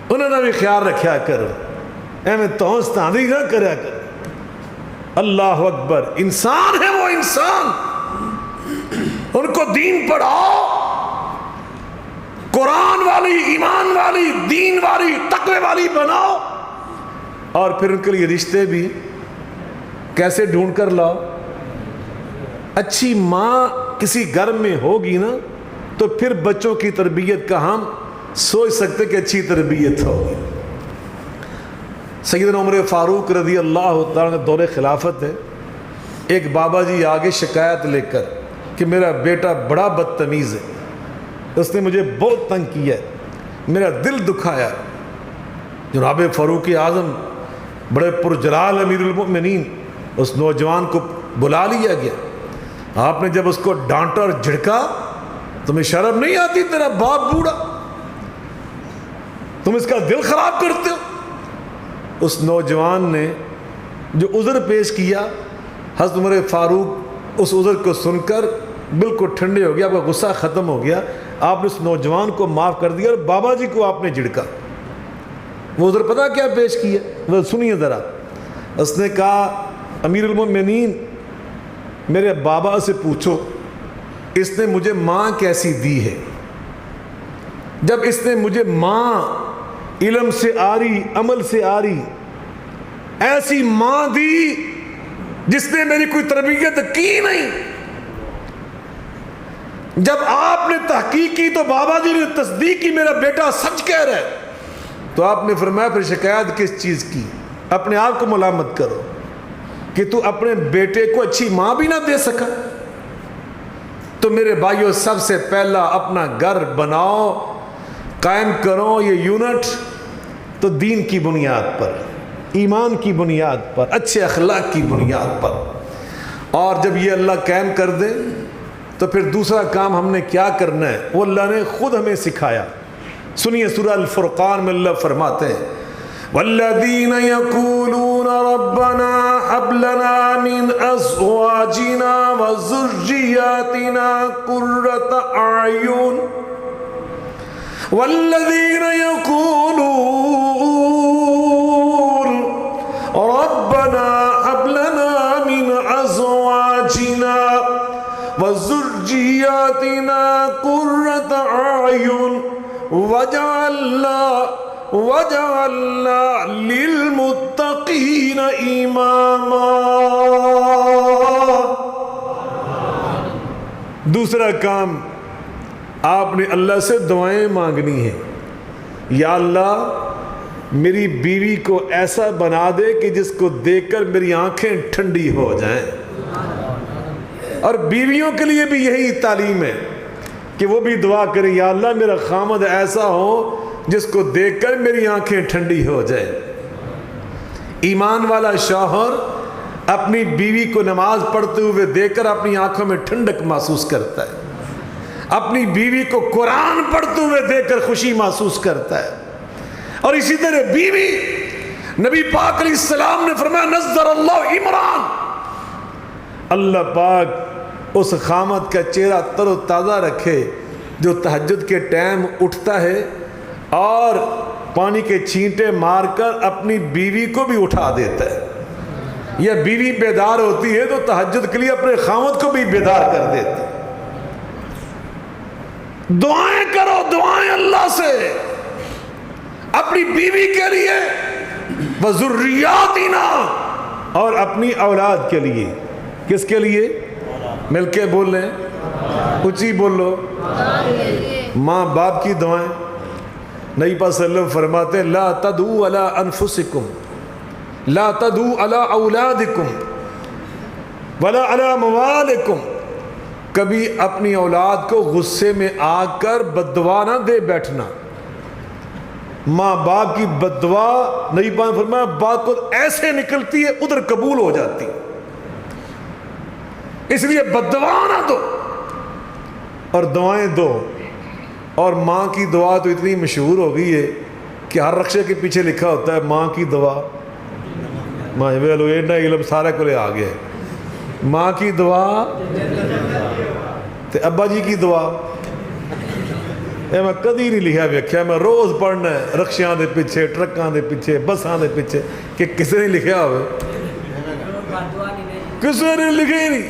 انہوں نے بھی خیال رکھا کرو، میں توس تاندی نہ کرا کرو۔ اللہ اکبر، انسان ہے وہ انسان، ان کو دین پڑھاؤ، قرآن والی، ایمان والی، دین والی، تقوی والی بناؤ، اور پھر ان کے لیے رشتے بھی کیسے ڈھونڈ کر لاؤ۔ اچھی ماں کسی گھر میں ہوگی نا تو پھر بچوں کی تربیت کا ہم سوچ سکتے کہ اچھی تربیت ہوگی۔ سیدنا عمر فاروق رضی اللہ تعالیٰ دور خلافت ہے، ایک بابا جی آگے شکایت لے کر کہ میرا بیٹا بڑا بدتمیز ہے، اس نے مجھے بہت تنگ کیا ہے، میرا دل دکھایا۔ جناب فاروق اعظم بڑے پرجلال امیر المؤمنین، اس نوجوان کو بلا لیا گیا۔ آپ نے جب اس کو ڈانٹا اور جھڑکا، تمہیں شرم نہیں آتی؟ تیرا باپ بوڑھا، تم اس کا دل خراب کرتے ہو۔ اس نوجوان نے جو عذر پیش کیا، حضرت عمر فاروق اس عذر کو سن کر بالکل ٹھنڈے ہو گیا، آپ کا غصہ ختم ہو گیا، آپ نے اس نوجوان کو معاف کر دیا اور بابا جی کو آپ نے جھڑکا۔ وہ عذر پتہ کیا پیش کیا؟ وہ سنیے ذرا۔ اس نے کہا امیر المؤمنین میرے بابا سے پوچھو اس نے مجھے ماں کیسی دی ہے۔ جب اس نے مجھے ماں علم سے آری، عمل سے آری، ایسی ماں دی جس نے میری کوئی تربیت کی نہیں۔ جب آپ نے تحقیق کی تو بابا جی نے تصدیق کی میرا بیٹا سچ کہہ رہا ہے، تو آپ نے فرمایا پھر شکایت کس چیز کی؟ اپنے آپ کو ملامت کرو کہ تو اپنے بیٹے کو اچھی ماں بھی نہ دے سکا۔ تو میرے بھائیوں، سب سے پہلا اپنا گھر بناؤ، قائم کرو یہ یونٹ تو دین کی بنیاد پر، ایمان کی بنیاد پر، اچھے اخلاق کی بنیاد پر۔ اور جب یہ اللہ قائم کر دے تو پھر دوسرا کام ہم نے کیا کرنا ہے وہ اللہ نے خود ہمیں سکھایا۔ سنیے سورہ الفرقان میں اللہ فرماتے ہیں والذین یقولون ربنا هب لنا من ازواجنا وذریاتنا قرۃ اعین والذین یقولون ربنا هب لنا من ازواجنا وذریاتنا قرۃ اعین وجعلنا للمتقین اماما۔ دوسرا کام آپ نے اللہ سے دعائیں مانگنی ہیں، یا اللہ میری بیوی کو ایسا بنا دے کہ جس کو دیکھ کر میری آنکھیں ٹھنڈی ہو جائیں۔ اور بیویوں کے لیے بھی یہی تعلیم ہے کہ وہ بھی دعا کریں، یا اللہ میرا خامد ایسا ہو جس کو دیکھ کر میری آنکھیں ٹھنڈی ہو جائیں۔ ایمان والا شوہر اپنی بیوی کو نماز پڑھتے ہوئے دیکھ کر اپنی آنکھوں میں ٹھنڈک محسوس کرتا ہے، اپنی بیوی کو قرآن پڑھتے ہوئے دیکھ کر خوشی محسوس کرتا ہے۔ اور اسی طرح بیوی، نبی پاک علیہ السلام نے فرمایا نظر اللہ عمران، اللہ پاک اس خامد کا چہرہ تر و تازہ رکھے جو تہجد کے ٹائم اٹھتا ہے اور پانی کے چھینٹے مار کر اپنی بیوی کو بھی اٹھا دیتا ہے، یا بیوی بیدار ہوتی ہے تو تہجد کے لیے اپنے خامد کو بھی بیدار کر دیتی ہے۔ دعائیں کرو، دعائیں اللہ سے اپنی بیوی کے لیے، وذریاتنا، اور اپنی اولاد کے لیے۔ کس کے لیے؟ مل کے بول لیں، اونچی بول لو، ماں باپ کی دعائیں۔ نبی پاک صلی اللہ علیہ وسلم فرماتے ہیں لا تدعوا علی انفسکم، لا تدعوا علی اولادکم ولا علی اموالکم، کبھی اپنی اولاد کو غصے میں آ کر بد دعا نہ دے بیٹھنا۔ ماں باپ کی بد دعا، نبی پاک نے فرمایا بات کو ایسے نکلتی ہے ادھر قبول ہو جاتی، اس لیے بد دعا نہ دو اور دعائیں دو۔ اور ماں کی دعا تو اتنی مشہور ہو گئی ہے کہ ہر رقشے کے پیچھے لکھا ہوتا ہے ماں کی دعا، ماں ایڈا علم سارے کو لے آ گیا ہے، ماں کی دعا تے ابا جی کی دعا۔ اے میں کدی نہیں لکھا ویکھیا، میں روز پڑھنا ہے رقشیاں دے پیچھے، ٹرکاں دے پیچھے، بساں دے پیچھے، کہ کسی نے لکھیا ہوئے، کسی نے لکھے نہیں۔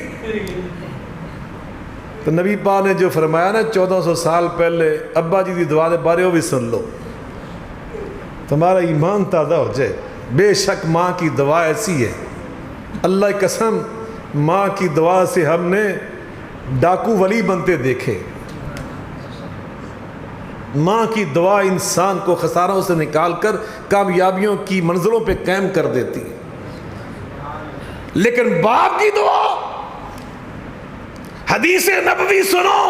تو نبی پاک نے جو فرمایا نا 1400 سال پہلے ابا جی دی دعا دے بارے وہ بھی سن لو، تمہارا ایمان تازہ ہو جائے۔ بے شک ماں کی دعا ایسی ہے، اللہ کی قسم ماں کی دعا سے ہم نے ڈاکو ولی بنتے دیکھے۔ ماں کی دعا انسان کو خساروں سے نکال کر کامیابیوں کی منزلوں پہ قائم کر دیتی ہے، لیکن باپ کی دعا، حدیث نبوی سنو،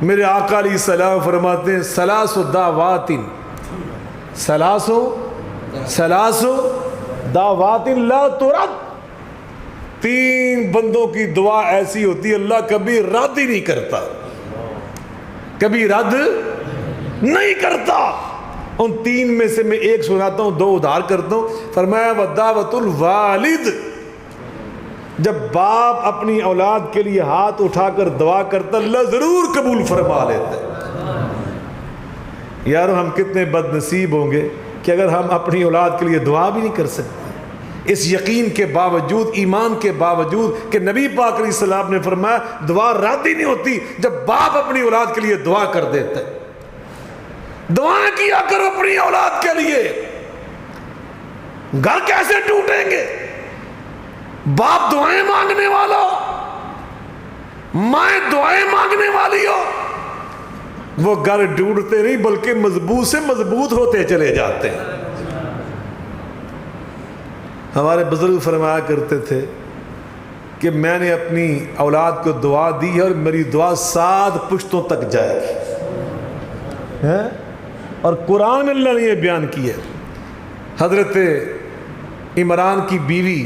میرے آقا علیہ السلام فرماتے ہیں ثلاث دعوات دعوات لا ترد، 3 بندوں کی دعا ایسی ہوتی ہے اللہ کبھی رد ہی نہیں کرتا، کبھی رد نہیں کرتا۔ ان 3 میں سے میں ایک سناتا ہوں، 2 ادھار کرتا ہوں۔ فرمایا ودعوت الوالد، جب باپ اپنی اولاد کے لیے ہاتھ اٹھا کر دعا کرتا اللہ ضرور قبول فرما لیتا ہے۔ یارو ہم کتنے بد نصیب ہوں گے کہ اگر ہم اپنی اولاد کے لیے دعا بھی نہیں کر سکتے، اس یقین کے باوجود، ایمان کے باوجود کہ نبی پاک علیہ السلام نے فرمایا دعا رد ہی نہیں ہوتی جب باپ اپنی اولاد کے لیے دعا کر دیتا ہے۔ دعا کیا کرو اپنی اولاد کے لیے، گھر کیسے ٹوٹیں گے؟ باپ دعائیں مانگنے والا ہو، مائیں دعائیں مانگنے والی ہو، وہ گھر ٹوٹتے نہیں بلکہ مضبوط سے مضبوط ہوتے چلے جاتے ہیں۔ ہمارے بزرگ فرمایا کرتے تھے کہ میں نے اپنی اولاد کو دعا دی ہے اور میری دعا 7 پشتوں تک جائے گی، اور قرآن میں اللہ نے یہ بیان کیا ہے۔ حضرت عمران کی بیوی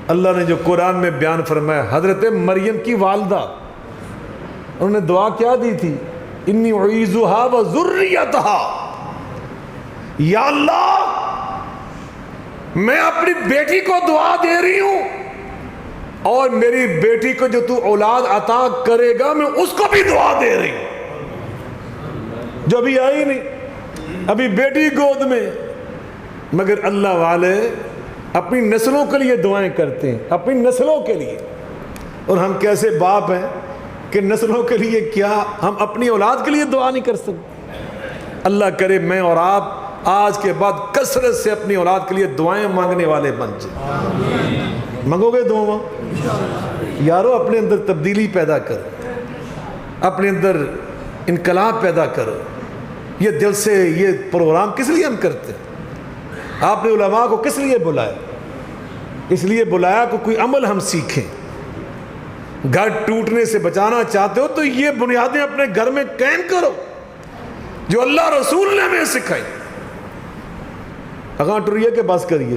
اللہ نے جو قرآن میں بیان فرمایا، حضرت مریم کی والدہ، انہوں نے دعا کیا دی تھی؟ انی اعیذھا وذریتھا، یا اللہ میں اپنی بیٹی کو دعا دے رہی ہوں اور میری بیٹی کو جو تو اولاد عطا کرے گا میں اس کو بھی دعا دے رہی ہوں، جو ابھی آئی نہیں، ابھی بیٹی گود میں، مگر اللہ والے اپنی نسلوں کے لیے دعائیں کرتے ہیں، اپنی نسلوں کے لیے۔ اور ہم کیسے باپ ہیں کہ نسلوں کے لیے کیا ہم اپنی اولاد کے لیے دعا نہیں کر سکتے؟ اللہ کرے میں اور آپ آج کے بعد کثرت سے اپنی اولاد کے لیے دعائیں مانگنے والے بن جائیں۔ مانگو گے دعا؟ یارو اپنے اندر تبدیلی پیدا کرو، اپنے اندر انقلاب پیدا کرو۔ یہ دل سے یہ پروگرام کس لیے ہم کرتے ہیں؟ آپ نے علماء کو کس لیے بلایا؟ اس لیے بلایا کہ کوئی عمل ہم سیکھیں۔ گھر ٹوٹنے سے بچانا چاہتے ہو تو یہ بنیادیں اپنے گھر میں قائم کرو جو اللہ رسول نے ہمیں سکھائی۔ اگاں ٹریے کے بس کریے،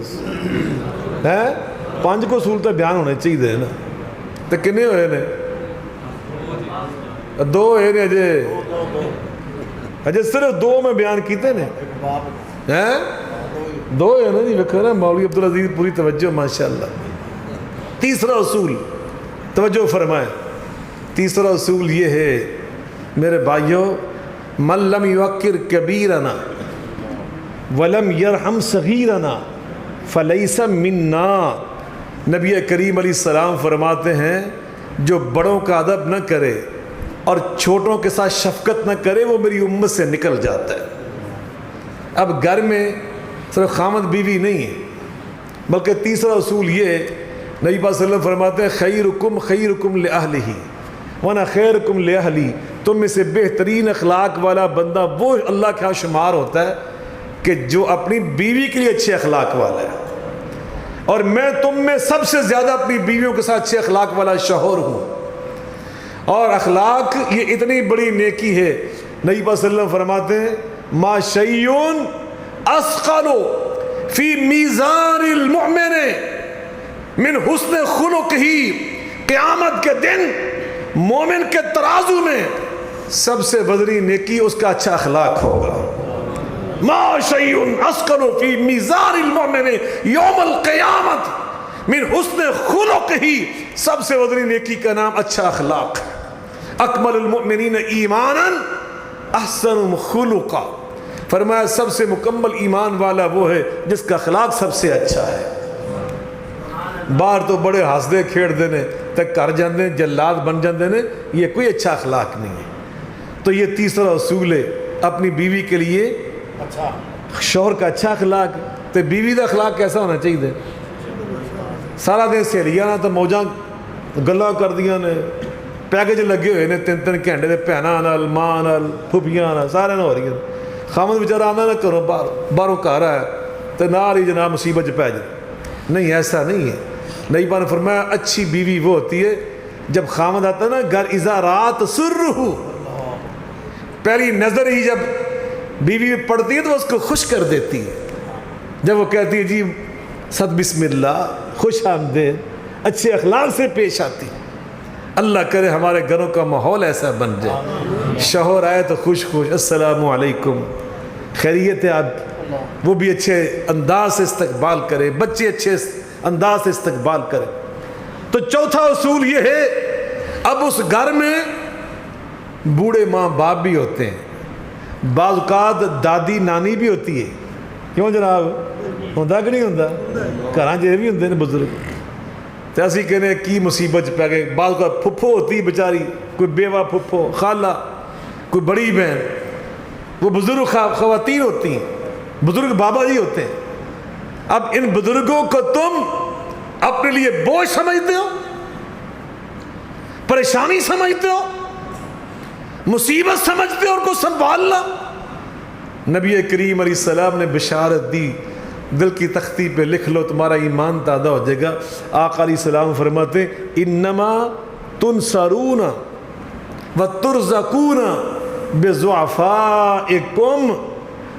5 کو سہولتیں بیان ہونے چاہیے نا، تو کنے ہوئے نے؟ 2 ہوئے نے، اجے صرف 2 میں بیان کیتے نے، 2 ہے نا جی، ویکھو نا مولوی عبدالعزیز پوری توجہ ماشاءاللہ۔ تیسرا اصول توجہ فرمائیں، تیسرا اصول یہ ہے میرے بھائیوں، من لم یوقر کبیرنا ولم یرحم صغیرنا فلیس منا۔ نبی کریم علیہ السلام فرماتے ہیں جو بڑوں کا ادب نہ کرے اور چھوٹوں کے ساتھ شفقت نہ کرے وہ میری امت سے نکل جاتا ہے۔ اب گھر میں صرف خامد بیوی نہیں ہے، بلکہ تیسرا اصول یہ ہے، نبی پاک صلی اللہ علیہ وسلم فرماتے ہیں خیرکم لأہلہ وانا خیرکم لأہلی، تم میں سے بہترین اخلاق والا بندہ وہ اللہ کے ہاں شمار ہوتا ہے کہ جو اپنی بیوی کے لیے اچھے اخلاق والا ہے، اور میں تم میں سب سے زیادہ اپنی بیویوں کے ساتھ اچھے اخلاق والا شوہر ہوں۔ اور اخلاق یہ اتنی بڑی نیکی ہے، نبی پاک صلی اللہ علیہ وسلم فرماتے ہیں ما شیئن اسقل فی میزان المؤمن من حسن خلق ہی، قیامت کے دن مومن کے ترازو میں سب سے وزنی نیکی اس کا اچھا اخلاق ہوگا۔ ما شیئن اسقل فی میزان المؤمن یوم القیامت من حسن خلق ہی، سب سے وزنی نیکی کا نام اچھا اخلاق۔ اکمل المؤمنین ایمانا احسن خلقا، فرمایا سب سے مکمل ایمان والا وہ ہے جس کا اخلاق سب سے اچھا ہے۔ باہر تو بڑے ہنسدے کھیڑ دینے تک کر جاندے ہیں جلاد بن جاندے ہیں، یہ کوئی اچھا اخلاق نہیں ہے۔ تو یہ تیسرا اصول ہے اپنی بیوی کے لیے شوہر کا اچھا اخلاق۔ تو بیوی کا اخلاق کیسا ہونا چاہیے؟ سارا دن سہیلیاں نہ تو موجاں گلاں کر دیاں نے، پیکج لگے ہوئے نے 3-3 گھنٹے دے بھیناں نال، ماں نال، پھوپھیاں نال، سارے نال ہو رہی ہیں۔ خامد بیچارہ آندا نہ کرو باہروں گھر آیا تو نال ہی جناب مصیبت پہ جائے۔ نہیں، ایسا نہیں ہے۔ نبی پاک نے فرمایا اچھی بیوی وہ ہوتی ہے جب خامد آتا ہے نا گھر، اذا رات سرہ، پہلی نظر ہی جب بیوی پڑتی ہے تو اس کو خوش کر دیتی ہے۔ جب وہ کہتی ہے جی صد بسم اللہ، خوش آمدید، اچھے اخلاق سے پیش آتی۔ اللہ کرے ہمارے گھروں کا ماحول ایسا بن جائے، شوہر آئے تو خوش السلام علیکم، خیریت ہے آپ، وہ بھی اچھے انداز سے استقبال کرے، بچے اچھے انداز سے استقبال کرے۔ تو چوتھا اصول یہ ہے، اب اس گھر میں بوڑھے ماں باپ بھی ہوتے ہیں، بعض اوقات دادی نانی بھی ہوتی ہے۔ کیوں جناب؟ ہوندہ کہ نہیں ہوندہ؟ گھراں جے بھی ہوندے نے بزرگ، تو اسی کہنے کی مصیبت پہ گئے۔ بعض اوقات پھپھو ہوتی بیچاری، کوئی بیوہ پھپھو، خالہ، کوئی بڑی بہن، وہ بزرگ خواتین ہوتی ہیں، بزرگ بابا جی ہوتے ہیں۔ اب ان بزرگوں کو تم اپنے لیے بوجھ سمجھتے ہو، پریشانی سمجھتے ہو، مصیبت سمجھتے ہو، اور کو سنبھالنا۔ نبی کریم علیہ السلام نے بشارت دی، دل کی تختی پہ لکھ لو، تمہارا ایمان تازہ ہو جائے گا۔ آقا علیہ السلام فرماتے انما تنصرون وترزقون بضعفائکم،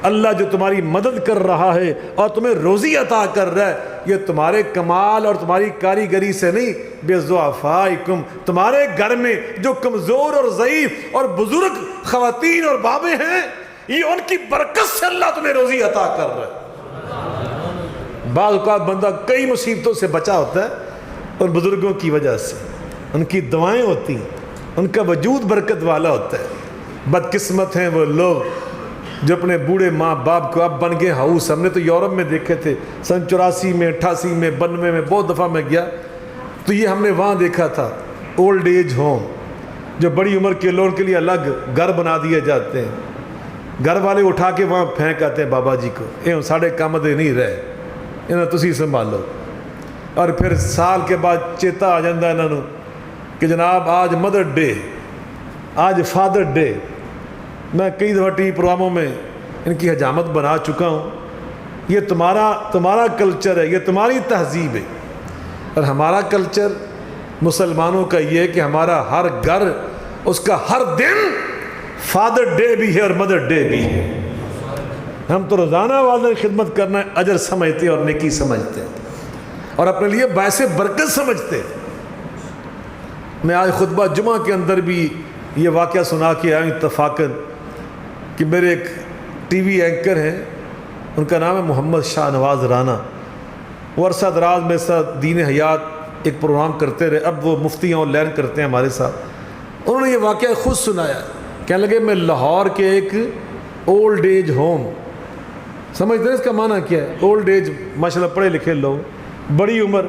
اللہ جو تمہاری مدد کر رہا ہے اور تمہیں روزی عطا کر رہا ہے، یہ تمہارے کمال اور تمہاری کاریگری سے نہیں، بضعفائکم، تمہارے گھر میں جو کمزور اور ضعیف اور بزرگ خواتین اور بابے ہیں، یہ ان کی برکت سے اللہ تمہیں روزی عطا کر رہا ہے۔ بعض اوقات بندہ کئی مصیبتوں سے بچا ہوتا ہے اور بزرگوں کی وجہ سے، ان کی دعائیں ہوتی ہیں، ان کا وجود برکت والا ہوتا ہے۔ بدقسمت ہیں وہ لوگ جو اپنے بوڑھے ماں باپ کو اب بن گئے ہاؤس۔ ہم نے تو یورپ میں دیکھے تھے، سن 84 میں، 88 میں، 92 میں، بہت دفعہ میں گیا تو یہ ہم نے وہاں دیکھا تھا، اولڈ ایج ہوم، جو بڑی عمر کے لوگوں کے لیے الگ گھر بنا دیے جاتے ہیں۔ گھر والے اٹھا کے وہاں پھینک آتے ہیں بابا جی کو، یہ ساڑھے کام دے نہیں رہے، انہوں تسی سنبھالو۔ اور پھر سال کے بعد چیتا آ جاندہ ہے انہوں کہ جناب آج مدر ڈے، آج فادر ڈے۔ میں کئی دفعہ ٹی وی پروگراموں میں ان کی حجامت بنا چکا ہوں۔ یہ تمہارا کلچر ہے، یہ تمہاری تہذیب ہے، اور ہمارا کلچر مسلمانوں کا یہ ہے کہ ہمارا ہر گھر، اس کا ہر دن فادر ڈے بھی ہے اور مدر ڈے بھی ہے۔ ہم تو روزانہ والدین خدمت کرنا اجر سمجھتے اور نیکی سمجھتے اور اپنے لیے باعث برکت سمجھتے۔ میں آج خطبہ جمعہ کے اندر بھی یہ واقعہ سنا کے آیا اتفاقاً کہ میرے ایک ٹی وی اینکر ہیں، ان کا نام ہے محمد شاہ نواز رانا، وہ عرصہ دراز میں ساتھ دین حیات ایک پروگرام کرتے رہے، اب وہ مفتی آن لائن کرتے ہیں ہمارے ساتھ۔ انہوں نے یہ واقعہ خود سنایا، کہنے لگے میں لاہور کے ایک اولڈ ایج ہوم، سمجھتے ہیں اس کا معنی کیا ہے؟ اولڈ ایج ماشاءاللہ پڑھے لکھے لوگ، بڑی عمر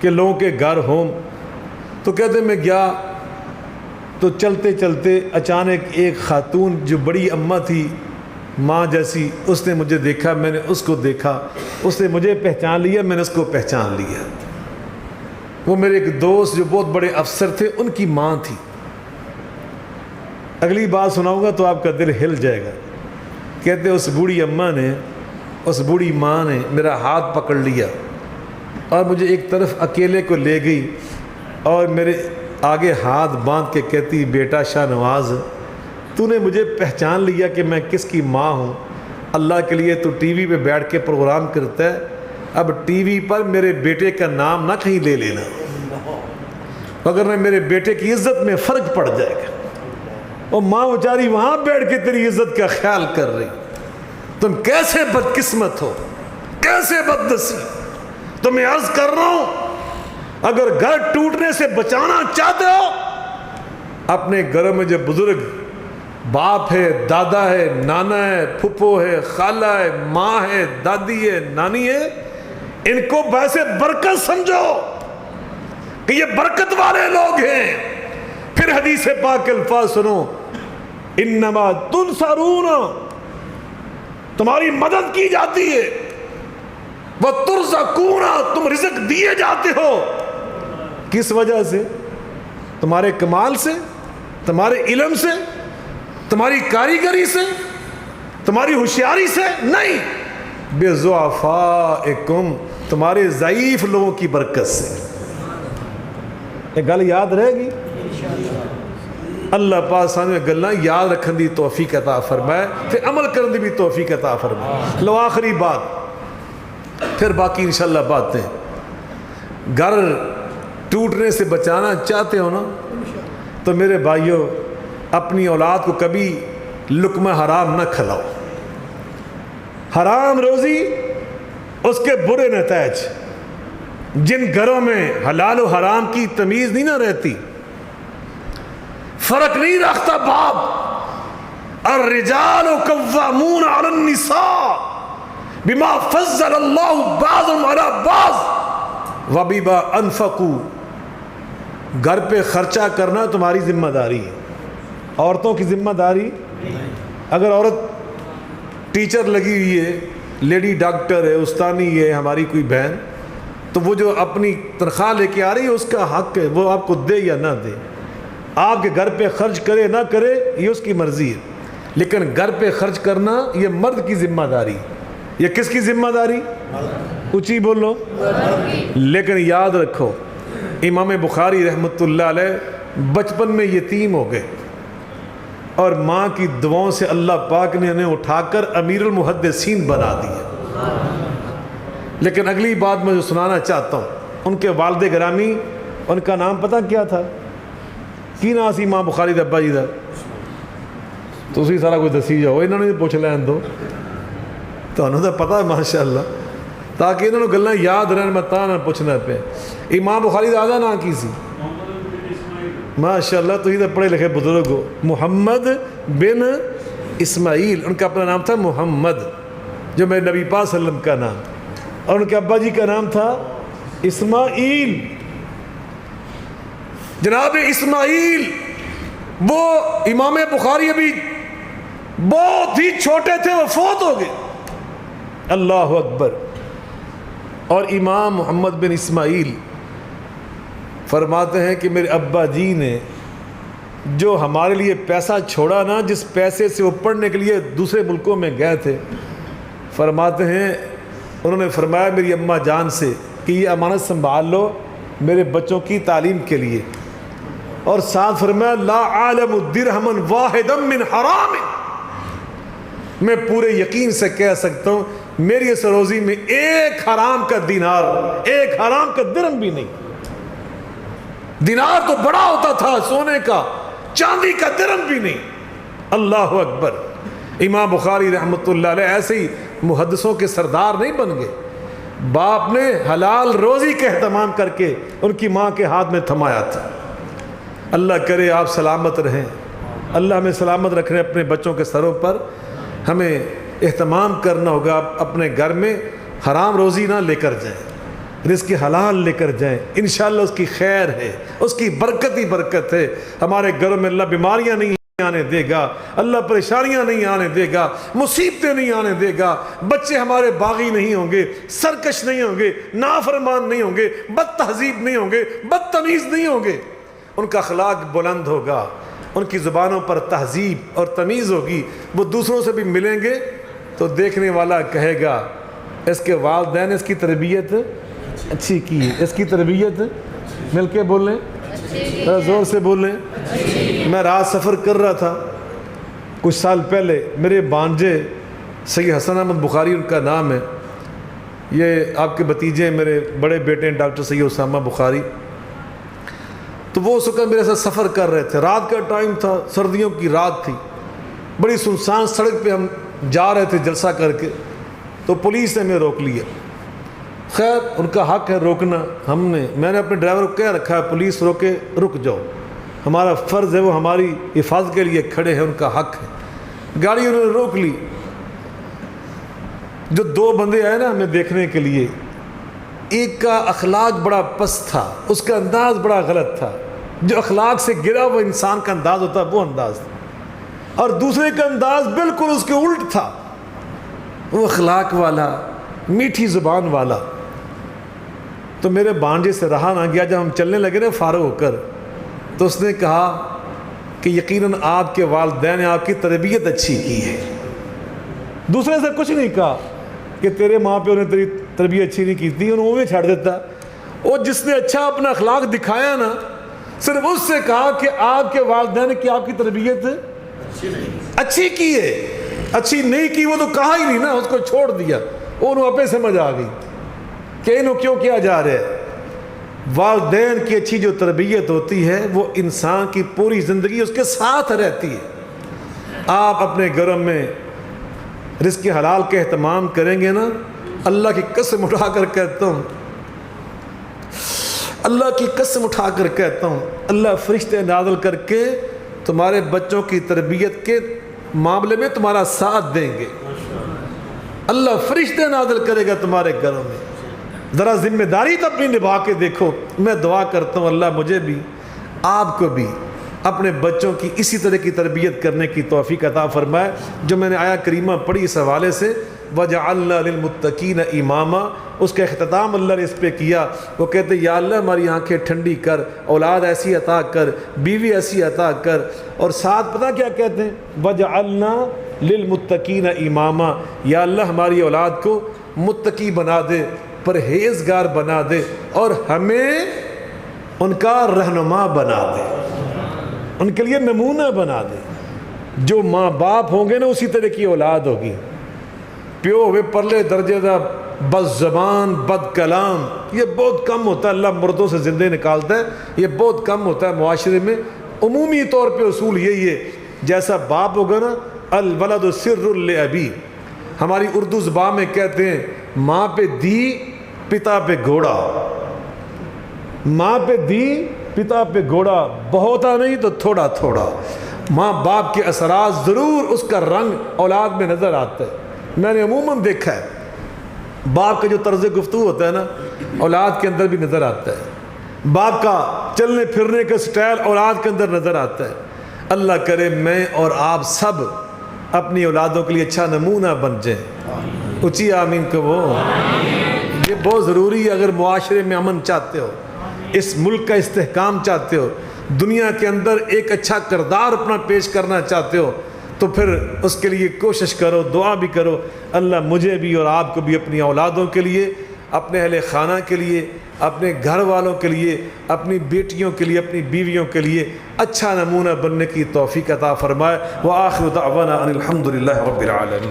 کے لوگوں کے گھر ہوم۔ تو کہتے میں گیا تو چلتے چلتے اچانک ایک خاتون جو بڑی اماں تھی، ماں جیسی، اس نے مجھے دیکھا، میں نے اس کو دیکھا، اس نے مجھے پہچان لیا، میں نے اس کو پہچان لیا۔ وہ میرے ایک دوست جو بہت بڑے افسر تھے، ان کی ماں تھی۔ اگلی بات سناؤں گا تو آپ کا دل ہل جائے گا۔ کہتے اس بوڑھی اماں نے، اس بوڑھی ماں نے میرا ہاتھ پکڑ لیا اور مجھے ایک طرف اکیلے کو لے گئی اور میرے آگے ہاتھ باندھ کے کہتی بیٹا شاہ نواز، تو نے مجھے پہچان لیا کہ میں کس کی ماں ہوں؟ اللہ کے لیے تو ٹی وی پہ بیٹھ کے پروگرام کرتا ہے، اب ٹی وی پر میرے بیٹے کا نام نہ کہیں لے لینا، مگر میرے بیٹے کی عزت میں فرق پڑ جائے گا۔ اور ماں بیچاری وہاں بیٹھ کے تیری عزت کا خیال کر رہی۔ تم کیسے بدقسمت ہو، کیسے بدنصیب۔ تو میں عرض کر رہا ہوں، اگر گھر ٹوٹنے سے بچانا چاہتے ہو، اپنے گھروں میں جو بزرگ باپ ہے، دادا ہے، نانا ہے، پھپھو ہے، خالہ ہے، ماں ہے، دادی ہے، نانی ہے، ان کو باعث برکت سمجھو کہ کہ یہ برکت والے لوگ ہیں۔ پھر حدیث پاک کے الفاظ سنو، انما تنصرون، تمہاری مدد کی جاتی ہے، وترزقون، تم رزق دیے جاتے ہو۔ کس وجہ سے؟ تمہارے کمال سے، تمہارے علم سے، تمہاری کاریگری سے، تمہاری ہوشیاری سے نہیں، بضعفائکم، تمہارے ضعیف لوگوں کی برکت سے۔ ایک گل یاد رہے گی، اللہ پاک سامنے گلاں یاد رکھن دی توفیق عطا فرمائے، پھر عمل کرن دی بھی توفیق عطا فرمائے۔ لو آخری بات، پھر باقی انشاءاللہ باتیں۔ گھر ٹوٹنے سے بچانا چاہتے ہو نا، تو میرے بھائیوں اپنی اولاد کو کبھی لقمہ حرام نہ کھلاؤ۔ حرام روزی اس کے برے نتائج، جن گھروں میں حلال و حرام کی تمیز نہیں نہ رہتی، فرق نہیں رکھتا باپ، الرجال قوامون علی النساء بما فضل اللہ بعضهم علی بعض وبما انفقوا، گھر پہ خرچہ کرنا تمہاری ذمہ داری ہے، عورتوں کی ذمہ داری۔ اگر عورت ٹیچر لگی ہوئی ہے، لیڈی ڈاکٹر ہے، استانی ہے، ہماری کوئی بہن، تو وہ جو اپنی تنخواہ لے کے آ رہی ہے اس کا حق ہے، وہ آپ کو دے یا نہ دے، آپ کے گھر پہ خرچ کرے نہ کرے یہ اس کی مرضی ہے، لیکن گھر پہ خرچ کرنا یہ مرد کی ذمہ داری۔ یہ کس کی ذمہ داری؟ اونچی بولو۔ لیکن یاد رکھو، امام بخاری رحمۃ اللہ علیہ بچپن میں یتیم ہو گئے، اور ماں کی دعاؤں سے اللہ پاک نے انہیں اٹھا کر امیر المحدثین بنا دیا۔ لیکن اگلی بات میں جو سنانا چاہتا ہوں، ان کے والد گرامی، ان کا نام پتہ کیا تھا؟ کی نام سی امام بخاری دے ابا جی دا؟ تسی سارا کوئی دسی جاؤ، انہوں نے پوچھ لین دو، تو انہوں نے پتہ ہے ماشاءاللہ، تاکہ انہوں نے گلاں یاد رہن، میں تاں نہ پوچھنا پہ۔ امام بخاری دا آدھا نام کی سی؟ ماشاءاللہ، تو یہ پڑھے لکھے بزرگ ہو۔ محمد بن اسماعیل، ان کا اپنا نام تھا محمد، جو میرے نبی پاک صلی اللہ علیہ وسلم کا نام، اور ان کے ابا جی کا نام تھا اسماعیل۔ جناب اسماعیل، وہ امام بخاری ابھی بہت ہی چھوٹے تھے، وہ فوت ہو گئے۔ اللہ اکبر۔ اور امام محمد بن اسماعیل فرماتے ہیں کہ میرے ابا جی نے جو ہمارے لیے پیسہ چھوڑا نا، جس پیسے سے وہ پڑھنے کے لیے دوسرے ملکوں میں گئے تھے، فرماتے ہیں انہوں نے فرمایا میری اماں جان سے کہ یہ امانت سنبھال لو میرے بچوں کی تعلیم کے لیے، اور ساتھ فرمایا لا عالم درہما واحدا من حرام، میں پورے یقین سے کہہ سکتا ہوں میری اس روزی میں ایک حرام کا دینار، ایک حرام کا درہم بھی نہیں۔ دینار تو بڑا ہوتا تھا سونے کا، چاندی کا درہم بھی نہیں۔ اللہ اکبر۔ امام بخاری رحمۃ اللہ علیہ ایسے ہی محدثوں کے سردار نہیں بن گئے، باپ نے حلال روزی کا اہتمام کر کے ان کی ماں کے ہاتھ میں تھمایا تھا۔ اللہ کرے آپ سلامت رہیں، اللہ ہمیں سلامت رکھنے اپنے بچوں کے سروں پر۔ ہمیں اہتمام کرنا ہوگا، اپنے گھر میں حرام روزی نہ لے کر جائیں، رزق حلال لے کر جائیں، انشاءاللہ اس کی خیر ہے، اس کی برکت ہی برکت ہے۔ ہمارے گھروں میں اللہ بیماریاں نہیں آنے دے گا، اللہ پریشانیاں نہیں آنے دے گا، مصیبتیں نہیں آنے دے گا، بچے ہمارے باغی نہیں ہوں گے، سرکش نہیں ہوں گے، نافرمان نہیں ہوں گے، بد تہذیب نہیں ہوں گے، بدتمیز نہیں ہوں گے، ان کا اخلاق بلند ہوگا، ان کی زبانوں پر تہذیب اور تمیز ہوگی، وہ دوسروں سے بھی ملیں گے تو دیکھنے والا کہے گا اس کے والدین نے اس کی تربیت اچھی کی ہے، اس کی تربیت، مل کے بولیں، زور سے بولیں۔ میں رات سفر کر رہا تھا کچھ سال پہلے، میرے بانجے سید حسن احمد بخاری ان کا نام ہے، یہ آپ کے بھتیجے میرے بڑے بیٹے ہیں ڈاکٹر سید اسامہ بخاری، تو وہ اس وقت میرے ساتھ سفر کر رہے تھے، رات کا ٹائم تھا، سردیوں کی رات تھی، بڑی سنسان سڑک پہ ہم جا رہے تھے جلسہ کر کے، تو پولیس نے ہمیں روک لیا۔ خیر ان کا حق ہے روکنا، میں نے اپنے ڈرائیور کو کہہ رکھا ہے پولیس روکے رک جاؤ، ہمارا فرض ہے، وہ ہماری حفاظت کے لیے کھڑے ہیں، ان کا حق ہے۔ گاڑی انہوں نے روک لی، جو دو بندے آئے نا ہمیں دیکھنے کے لیے، ایک کا اخلاق بڑا پست تھا، اس کا انداز بڑا غلط تھا، جو اخلاق سے گرا وہ انسان کا انداز ہوتا ہے وہ انداز تھا، اور دوسرے کا انداز بالکل اس کے الٹ تھا، وہ اخلاق والا، میٹھی زبان والا۔ تو میرے بانجے سے رہا نہ گیا، جب ہم چلنے لگے نا فارغ ہو کر، تو اس نے کہا کہ یقیناً آپ کے والدین نے آپ کی تربیت اچھی کی ہے۔ دوسرے سے کچھ نہیں کہا کہ تیرے ماں پیو نے تیری تربیت اچھی نہیں کی تھی، انہوں نے چھاڑ دیتا۔ اور جس نے اچھا اپنا اخلاق دکھایا نا، صرف اس سے کہا کہ آپ کے والدین نے آپ کی تربیت اچھی کی ہے، اچھی نہیں کی وہ تو کہا ہی نہیں نا، اس کو چھوڑ دیا۔ انہوں اپنے سمجھ آ گئی کہ انہوں کیوں کیا جا رہا ہے۔ والدین کی اچھی جو تربیت ہوتی ہے وہ انسان کی پوری زندگی اس کے ساتھ رہتی ہے۔ آپ اپنے گھروں میں رزق حلال کے اہتمام کریں گے نا، اللہ کی قسم اٹھا کر کہتا ہوں، اللہ کی قسم اٹھا کر کہتا ہوں، اللہ فرشتے نازل کر کے تمہارے بچوں کی تربیت کے معاملے میں تمہارا ساتھ دیں گے۔ اللہ فرشتے نازل کرے گا تمہارے گھروں میں۔ ذرا ذمہ داری تو اپنی نبھا کے دیکھو۔ میں دعا کرتا ہوں اللہ مجھے بھی آپ کو بھی اپنے بچوں کی اسی طرح کی تربیت کرنے کی توفیق عطا فرمائے جو میں نے آیا کریمہ پڑھی اس حوالے سے، وَجَعَلْنَا لِلْمُتَّقِينَ إِمَامًا، اس کا اختتام اللہ نے اس پہ کیا۔ وہ کہتے یا اللہ ہماری آنکھیں ٹھنڈی کر، اولاد ایسی عطا کر، بیوی ایسی عطا کر، اور ساتھ پتہ کیا کہتے ہیں، وَجَعَلْنَا لِلْمُتَّقِينَ إِمَامًا، یا اللہ ہماری اولاد کو متقی بنا دے، پرہیزگار بنا دے، اور ہمیں ان کا رہنما بنا دے، ان کے لیے نمونہ بنا دے۔ جو ماں باپ ہوں گے نا اسی طرح کی اولاد ہوگی۔ پیو ہوئے پرلے درجے دا بد زبان بد کلام، یہ بہت کم ہوتا ہے، اللہ مردوں سے زندے نکالتا ہے، یہ بہت کم ہوتا ہے معاشرے میں۔ عمومی طور پہ اصول یہی ہے، جیسا باپ ہوگا نا، الولد سر لابی، ہماری اردو زبان میں کہتے ہیں ماں پہ دی پتا پہ گھوڑا، ماں پہ دی پتا پہ گھوڑا، بہتا نہیں تو تھوڑا تھوڑا۔ ماں باپ کے اثرات ضرور اس کا رنگ اولاد میں نظر آتا ہے۔ میں نے عموماً دیکھا ہے باپ کا جو طرز گفتگو ہوتا ہے نا اولاد کے اندر بھی نظر آتا ہے، باپ کا چلنے پھرنے کا سٹائل اولاد کے اندر نظر آتا ہے۔ اللہ کرے میں اور آپ سب اپنی اولادوں کے لیے اچھا نمونہ بن جائیں۔ اونچی آمین کہو۔ یہ بہت ضروری ہے اگر معاشرے میں امن چاہتے ہو، اس ملک کا استحکام چاہتے ہو، دنیا کے اندر ایک اچھا کردار اپنا پیش کرنا چاہتے ہو، تو پھر اس کے لیے کوشش کرو، دعا بھی کرو اللہ مجھے بھی اور آپ کو بھی اپنی اولادوں کے لیے، اپنے اہل خانہ کے لیے، اپنے گھر والوں کے لیے، اپنی بیٹیوں کے لیے، اپنی بیویوں کے لیے اچھا نمونہ بننے کی توفیق عطا فرمائے۔ وآخر دعوانا ان الحمد للہ رب العالمین۔